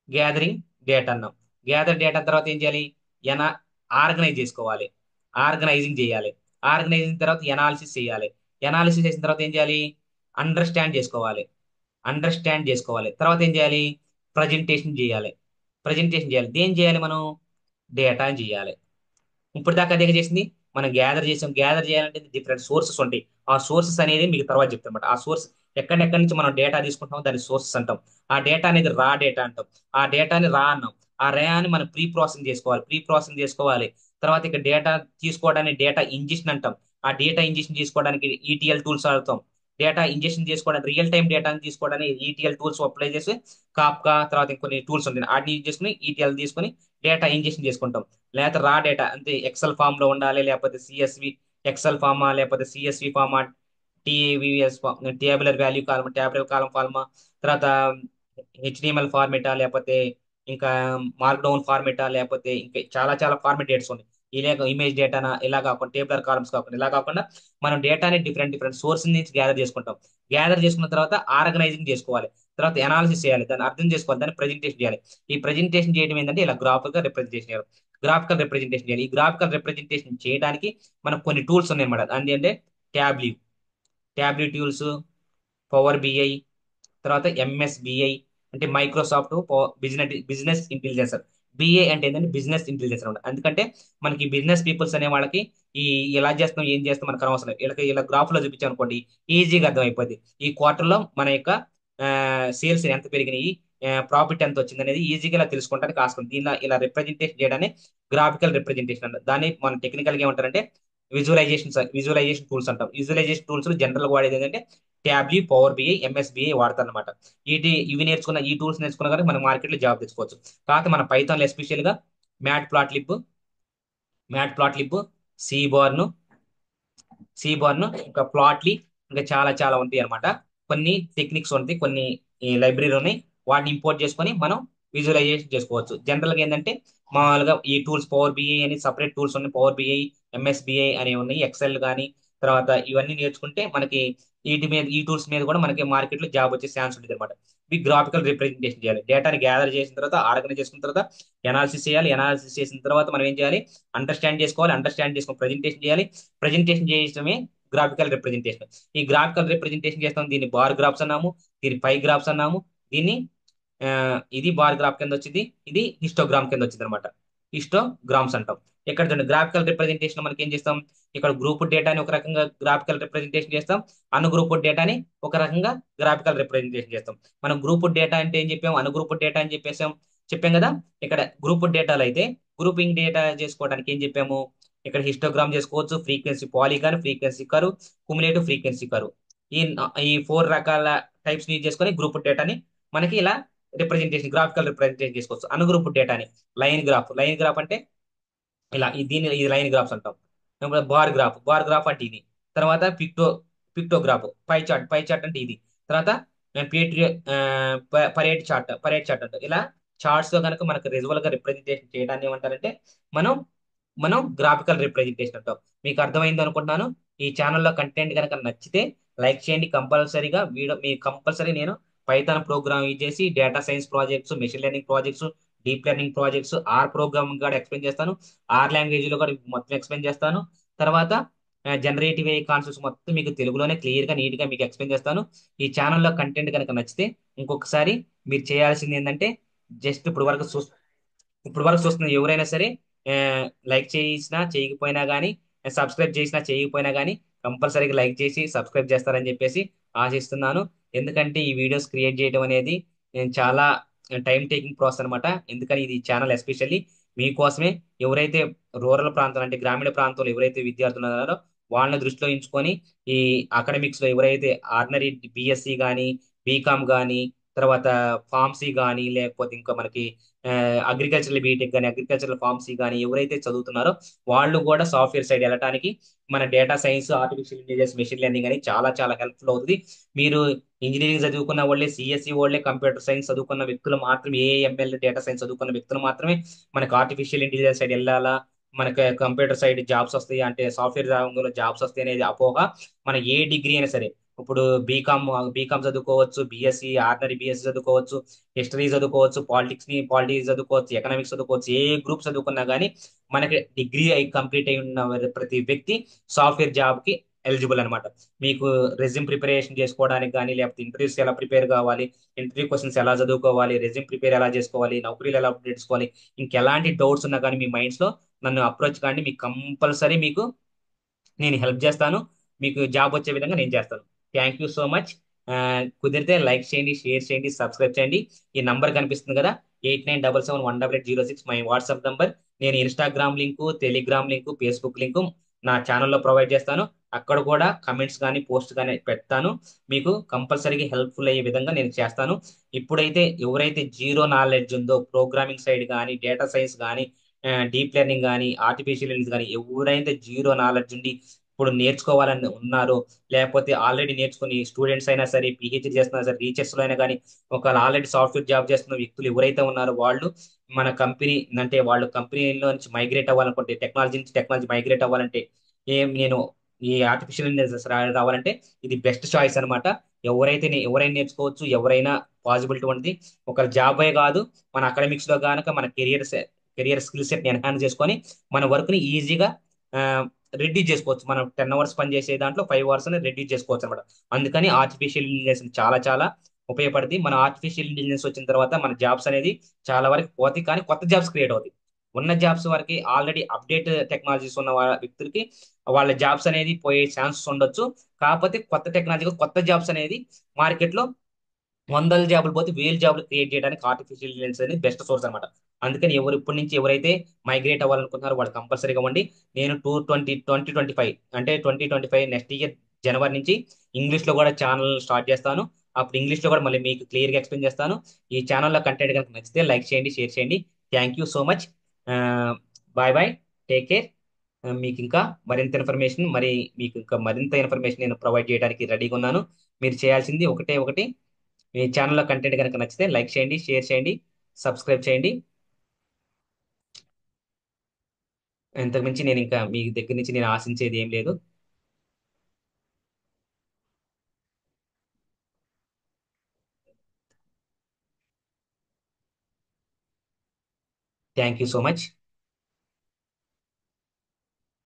గ్యాదరింగ్ డేటా అన్నాం. గ్యాదర్ డేటా తర్వాత ఏం చేయాలి? ఎనా ఆర్గనైజ్ చేసుకోవాలి. ఆర్గనైజింగ్ చేయాలి. ఆర్గనైజింగ్ తర్వాత ఎనాలిసిస్ చేయాలి. ఎనాలిసిస్ చేసిన తర్వాత ఏం చేయాలి? అండర్స్టాండ్ చేసుకోవాలి. తర్వాత ఏం చేయాలి? ప్రజెంటేషన్ చేయాలి. దేం చేయాలి మనం? డేటా చేయాలి. ఇప్పుడు దాకా అదే చేసింది. మనం గ్యాదర్ చేసాం. గ్యాదర్ చేయాలంటే డిఫరెంట్ సోర్సెస్ ఉంటాయి. ఆ సోర్సెస్ అనేది మీకు తర్వాత చెప్తాం అనమాట. ఆ సోర్స్ ఎక్కడెక్కడి నుంచి మనం డేటా తీసుకుంటాం దాన్ని సోర్సెస్ అంటాం. ఆ డేటా అనేది రా డేటా అంటాం. ఆ డేటాని రా అన్నాం. ఆ రేయాని మనం ప్రీ ప్రాసెసింగ్ చేసుకోవాలి. తర్వాత ఇక డేటా తీసుకోవడానికి డేటా ఇంజెక్షన్ అంటాం. ఆ డేటా ఇంజెక్షన్ చేసుకోవడానికి ఈటీఎల్ టూల్స్ వాడతాం. డేటా ఇంజెక్షన్ చేసుకోవడానికి రియల్ టైం డేటాని తీసుకోవడానికి ఈటీఎల్ టూల్స్ అప్లై చేసి కాప్కా తర్వాత ఇంకొన్ని టూల్స్ ఉంటాయి. వాటిని యూజ్ చేసుకుని ఈటీఎల్ తీసుకుని డేటా ఇంజెక్షన్ చేసుకుంటాం. లేకపోతే రా డేటా అంటే ఎక్సెల్ ఫామ్ లో ఉండాలి, లేకపోతే సిఎస్వి ఎక్సెల్ ఫామా, లేకపోతే సిఎస్వి ఫామా, టీవీఎస్ ట్యాబులర్ కాలం ఫార్మా, తర్వాత హెచ్డిఎంఎల్ ఫార్మేటా, లేకపోతే ఇంకా మార్క్డౌన్ ఫార్మేటా, లేకపోతే ఇంకా చాలా చాలా ఫార్మేట్ డేట్స్ ఉన్నాయి. ఇలాగ ఇమేజ్ డేటానా ఇలా కాకుండా టేబులర్ కాలమ్స్ కాకుండా ఇలా కాకుండా మనం డేటాని డిఫరెంట్ డిఫరెంట్ సోర్స్ నుంచి గ్యాదర్ చేసుకుంటాం. గ్యాదర్ చేసుకున్న తర్వాత ఆర్గనైజింగ్ చేసుకోవాలి. తర్వాత ఎనాలిసిస్ చేయాలి. దాన్ని అర్థం చేసుకోవాలి. దాన్ని ప్రజెంటేషన్ చేయాలి. ఈ ప్రజెంటేషన్ చేయడం ఏంటంటే ఇలా గ్రాఫికల్ రిప్రజెంటేషన్ చేయాలి. ఈ గ్రాఫికల్ రిప్రజెంటేషన్ చేయడానికి మనకు కొన్ని టూల్స్ ఉన్నాయి అన్నమాట. అంటే Tableau Tableau tools, power BI, తర్వాత ఎంఎస్బిఐ అంటే Microsoft business business intelligence. BA అంటే ఏంటంటే బిజినెస్ ఇంటెలిజెన్స్ అనమాట. ఎందుకంటే మనకి బిజినెస్ పీపుల్స్ అనే వాళ్ళకి ఈ ఎలా చేస్తాం ఏం చేస్తాం మనకు అనవసరం. వీళ్ళకి ఇలా గ్రాఫ్ లో చూపించాం అనుకోండి, ఈజీగా అర్థమైపోద్ది. ఈ క్వార్టర్ లో మన యొక్క సేల్స్ ఎంత పెరిగినాయి, ప్రాఫిట్ ఎంత వచ్చింది అనేది ఈజీగా ఇలా తెలుసుకోవడానికి ఆస్కారం. దీనిలో ఇలా రిప్రజెంటేషన్ చేయడాన్ని గ్రాఫికల్ రిప్రజెంటేషన్ అంటారు. దాన్ని మనం టెక్నికల్ గా ఏమంటారంటే విజువలైజేషన్ టూల్స్ అంటాం. విజువలైజేషన్ టూల్స్ జనరల్ గా వాడేది ఏంటంటే ట్యాబ్లీ, పవర్ బిఐ, ఎంఎస్బిఐ వాడతారు అనమాట. ఈ టూల్స్ నేర్చుకున్న కానీ మనం మార్కెట్ లో జాబ్ తెచ్చుకోవచ్చు. కాకపోతే మన పైథాన్ ఎస్పెషల్ గా matplotlib matplotlib Seaborn ఇంకా ప్లాట్లీ, ఇంకా చాలా చాలా ఉంటాయి అనమాట. కొన్ని టెక్నిక్స్ ఉంటాయి, కొన్ని లైబ్రరీ ఉన్నాయి. వాటిని ఇంపోర్ట్ చేసుకొని మనం విజువలైజేషన్ చేసుకోవచ్చు. జనరల్ గా ఏంటంటే మామూలుగా ఈ టూల్స్ పవర్ బిఐ అని సపరేట్ టూల్స్ ఉన్నాయి. పవర్ బిఐ, ఎంఎస్బిఐ అనేవి ఉన్నాయి. ఎక్సెల్ కానీ తర్వాత ఇవన్నీ నేర్చుకుంటే మనకి ఈ టూల్స్ మీద కూడా మనకి మార్కెట్ లో జాబ్ వచ్చే ఛాన్స్ ఉంటుంది అనమాట. ఈ గ్రాఫికల్ రిప్రజెంటేషన్ చేయాలి. డేటాని గ్యాదర్ చేసిన తర్వాత ఆర్గనైజ్ చేసుకున్న తర్వాత ఎనాలిసిస్ చేయాలి. ఎనాలిసిస్ చేసిన తర్వాత మనం ఏం చేయాలి? అండర్స్టాండ్ చేసుకోవాలి. అండర్స్టాండ్ చేసుకుని ప్రజెంటేషన్ చేయాలి. ప్రజెంటేషన్ చేయడమే గ్రాఫికల్ రిప్రజెంటేషన్. ఈ గ్రాఫికల్ రిప్రజెంటేషన్ చేస్తాం. దీన్ని బార్ గ్రాఫ్స్ అన్నాము, దీన్ని పై గ్రాఫ్స్ అన్నాము. దీన్ని ఆ, ఇది బార్ గ్రాఫ్ కింద వచ్చింది, ఇది హిస్టోగ్రామ్ కింద వచ్చింది అనమాట. హిస్టోగ్రామ్స్ అంటాం. ఇక్కడ చూడండి గ్రాఫికల్ రిప్రజెంటేషన్ మనకి ఏం చేస్తాం? ఇక్కడ గ్రూప్ డేటాని ఒక రకంగా గ్రాఫికల్ రిప్రజెంటేషన్ చేస్తాం. గ్రూప్ డేటాని ఒక రకంగా గ్రాఫికల్ రిప్రజెంటేషన్ చేస్తాం. మనం గ్రూప్ డేటా అంటే ఏం చెప్పాం? గ్రూప్ డేటా అని చెప్పాం కదా. ఇక్కడ గ్రూప్ డేటాలో అయితే గ్రూపింగ్ డేటా చేసుకోవడానికి ఏం చెప్పాము? ఇక్కడ హిస్టోగ్రామ్ చేసుకోవచ్చు, frequency polygon, frequency curve, cumulative frequency curve. ఈ ఈ 4 రకాల టైప్స్ యూజ్ చేసుకొని గ్రూప్ డేటాని మనకి ఇలా రిప్రజెంటేషన్, గ్రాఫికల్ రిప్రజెంటేషన్ చేసుకోవచ్చు. అనుగ్రూప్ డేటాని లైన్ గ్రాఫ్ అంటే ఇలా ఇది లైన్ గ్రాఫ్స్ అంటాం. ఇప్పుడు బార్ గ్రాఫ్ అంటే ఇది. తర్వాత పిక్టోగ్రాఫ్, పై చార్ట్ అంటే ఇది. తర్వాత పీట్రి పరేట్ చార్ట్ అంటాం. ఇలా చార్ట్స్ లో కనుక మనకు విజువల్ గా రిప్రజెంటేషన్ చేయడాన్ని ఏమంటారంటే మనం మనం గ్రాఫికల్ రిప్రజెంటేషన్ అంటాం. మీకు అర్థమైంది అనుకుంటున్నాను. ఈ ఛానల్లో కంటెంట్ కనుక నచ్చితే లైక్ చేయండి కంపల్సరీగా. వీడియో మీ కంపల్సరీ నేను పైథాన్ ప్రోగ్రామ్ యూజ్ చేసి data science projects, machine learning projects, deep learning projects, R programming కూడా ఎక్స్ప్లెయిన్ చేస్తాను. ఆర్ లాంగ్వేజ్ లో కూడా మొత్తం ఎక్స్ప్లెయిన్ చేస్తాను. తర్వాత జనరేటివ్ ఏ కాన్సెప్ట్స్ మొత్తం మీకు తెలుగులోనే క్లియర్ గా నీట్ గా మీకు ఎక్స్ప్లెయిన్ చేస్తాను. ఈ ఛానల్లో కంటెంట్ కనుక నచ్చితే ఇంకొకసారి మీరు చేయాల్సింది ఏంటంటే జస్ట్ ఇప్పుడు వరకు చూస్తున్న ఎవరైనా సరే ఆ, లైక్ చేసినా చేయకపోయినా కానీ, సబ్స్క్రైబ్ చేసినా చేయకపోయినా కానీ కంపల్సరీగా లైక్ చేసి సబ్స్క్రైబ్ చేస్తారని చెప్పేసి ఆశిస్తున్నాను. ఎందుకంటే ఈ వీడియోస్ క్రియేట్ చేయడం అనేది చాలా టైం టేకింగ్ ప్రాసెస్ అనమాట. ఎందుకని ఇది ఛానల్ ఎస్పెషల్లీ మీకోసమే. ఎవరైతే రూరల్ ప్రాంతాలు అంటే గ్రామీణ ప్రాంతాల్లో ఎవరైతే విద్యార్థులు ఉన్నారో వాళ్ళని దృష్టిలో ఉంచుకొని ఈ అకాడమిక్స్ లో ఎవరైతే ఆర్డినరీ బిఎస్సి కానీ, బీకామ్ కానీ, తర్వాత ఫార్మసీ కానీ, లేకపోతే ఇంకా మనకి అగ్రికల్చరల్ బీటెక్ కానీ, అగ్రికల్చరల్ ఫార్మసీ కానీ ఎవరైతే చదువుతున్నారో వాళ్ళు కూడా సాఫ్ట్వేర్ సైడ్ వెళ్ళడానికి మన data science, artificial intelligence, machine learning అని చాలా చాలా హెల్ప్ఫుల్ అవుతుంది. మీరు ఇంజనీరింగ్ చదువుకున్న వాళ్ళే, సిఎస్సి వాళ్ళే, కంప్యూటర్ సైన్స్ చదువుకున్న వ్యక్తులు మాత్రమే, ఏఎంఎల్ డేటా సైన్స్ చదువుకున్న వ్యక్తులు మాత్రమే మనకు ఆర్టిఫిషియల్ ఇంటెలిజెన్స్ సైడ్ వెళ్ళాలా, మనకి కంప్యూటర్ సైడ్ జాబ్స్ వస్తాయి అంటే సాఫ్ట్వేర్ రంగంలో జాబ్స్ వస్తాయి అనేది అపోహ. మన ఏ డిగ్రీ అయినా సరే, ఇప్పుడు బీకామ్ చదువుకోవచ్చు, బిఎస్సి ఆర్డినరీ బిఎస్సి చదువుకోవచ్చు, హిస్టరీ చదువుకోవచ్చు, పాలిటిక్స్ చదువుకోవచ్చు, ఎకనామిక్స్ చదువుకోవచ్చు, ఏ గ్రూప్ చదువుకున్నా కానీ మనకి డిగ్రీ అయి కంప్లీట్ అయి ఉన్న ప్రతి వ్యక్తి సాఫ్ట్వేర్ జాబ్ కి ఎలిజిబుల్ అనమాట. మీకు రెజ్యూమ్ ప్రిపరేషన్ చేసుకోవడానికి కానీ, లేకపోతే ఇంటర్వ్యూస్ ఎలా ప్రిపేర్ కావాలి, ఇంటర్వ్యూ క్వశ్చన్స్ ఎలా చదువుకోవాలి, రెజ్యూమ్ ప్రిపేర్ ఎలా చేసుకోవాలి, నౌకరీలు ఎలా అప్డేట్ చేసుకోవాలి, ఇంకెలాంటి డౌట్స్ ఉన్నా కానీ మీ మైండ్స్ లో నన్ను అప్రోచ్ కానీ మీకు కంపల్సరీ మీకు నేను హెల్ప్ చేస్తాను. మీకు జాబ్ వచ్చే విధంగా నేను చేస్తాను. Thank you so much. కుదిరితే లైక్ చేయండి, షేర్ చేయండి, సబ్స్క్రైబ్ చేయండి. ఈ నంబర్ కనిపిస్తుంది కదా, 8977 18806 మై వాట్సాప్ నంబర్. నేను Instagram link, Telegram link, Facebook link నా ఛానల్లో ప్రొవైడ్ చేస్తాను. అక్కడ కూడా కమెంట్స్ కానీ పోస్ట్ కానీ పెడతాను. మీకు కంపల్సరీగా హెల్ప్ఫుల్ అయ్యే విధంగా నేను చేస్తాను. ఇప్పుడైతే ఎవరైతే జీరో నాలెడ్జ్ ఉందో ప్రోగ్రామింగ్ సైడ్ కానీ, డేటా సైన్స్ కానీ, డీప్ లెర్నింగ్ కానీ, ఆర్టిఫిషియల్ ఇంటెలిజెన్స్ కానీ ఎవరైతే జీరో నాలెడ్జ్ ఉండి ఇప్పుడు నేర్చుకోవాలని ఉన్నారో, లేకపోతే ఆల్రెడీ నేర్చుకుని స్టూడెంట్స్ అయినా సరే, పిహెచ్డి చేస్తున్నా సరే, రీసెర్చ్ లో అయినా కానీ, ఒకవేళ ఆల్రెడీ సాఫ్ట్వేర్ జాబ్ చేస్తున్న వ్యక్తులు ఎవరైతే ఉన్నారో వాళ్ళు మన కంపెనీ అంటే వాళ్ళు కంపెనీలో నుంచి మైగ్రేట్ అవ్వాలనుకుంటే, టెక్నాలజీ నుంచి టెక్నాలజీ మైగ్రేట్ అవ్వాలంటే, నేను ఈ ఆర్టిఫిషియల్ ఇంటెలిజెన్స్ రావాలంటే ఇది బెస్ట్ చాయిస్ అనమాట. ఎవరైనా నేర్చుకోవచ్చు, ఎవరైనా పాసిబిలిటీ ఉంటుంది. ఒక జాబే కాదు, మన అకాడమిక్స్ లో గానక మన కెరియర్ స్కిల్ సెట్ ఎన్హాన్స్ చేసుకొని మన వర్క్ ని ఈజీగా రెడ్యూస్ చేసుకోవచ్చు. మనం 10 అవర్స్ పని చేసే దాంట్లో 5 అవర్స్ అని రెడ్యూస్ చేసుకోవచ్చు అనమాట. అందుకని ఆర్టిఫిషియల్ ఇంటెలిజెన్స్ చాలా చాలా ఉపయోగపడుతుంది. మన ఆర్టిఫిషియల్ ఇంటెలిజెన్స్ వచ్చిన తర్వాత మన జాబ్స్ అనేది చాలా వరకు పోతాయి, కానీ కొత్త జాబ్స్ క్రియేట్ అవుతాయి. ఉన్న జాబ్స్ వరకు ఆల్రెడీ అప్డేట్ టెక్నాలజీస్ ఉన్న వ్యక్తులకి వాళ్ళ జాబ్స్ అనేది పోయే ఛాన్సెస్ ఉండొచ్చు. కాకపోతే కొత్త టెక్నాలజీ, కొత్త జాబ్స్ అనేది మార్కెట్ లో వందల జాబులు పోతే వేల జాబులు క్రియేట్ చేయడానికి ఆర్టిఫిషియల్ ఇంటెలిజెన్స్ అనేది బెస్ట్ సోర్స్ అనమాట. అందుకని ఇప్పటి నుంచి ఎవరైతే మైగ్రేట్ అవ్వాలనుకుంటున్నారో వాళ్ళు కంపల్సరీగా ఇవ్వండి. నేను 2025 అంటే 2025 నెక్స్ట్ ఇయర్ జనవరి నుంచి ఇంగ్లీష్ లో కూడా ఛానల్ స్టార్ట్ చేస్తాను. అప్పుడు ఇంగ్లీష్ లో కూడా మళ్ళీ మీకు క్లియర్ గా ఎక్స్ప్లెయిన్ చేస్తాను. ఈ ఛానల్లో కంటెంట్ కనుక నచ్చితే లైక్ చేయండి, షేర్ చేయండి. Thank you so much. Bye bye. Take care. మీకు ఇంకా మీకు ఇంకా మరింత ఇన్ఫర్మేషన్ నేను ప్రొవైడ్ చేయడానికి రెడీగా ఉన్నాను. మీరు చేయాల్సింది ఒకటే ఒకటి, మీ ఛానల్లో కంటెంట్ కనుక నచ్చితే లైక్ చేయండి, షేర్ చేయండి, సబ్స్క్రైబ్ చేయండి. ఇంతకుమించి నేను ఇంకా మీ దగ్గర నుంచి నేను ఆశించేది ఏం లేదు. Thank you so much.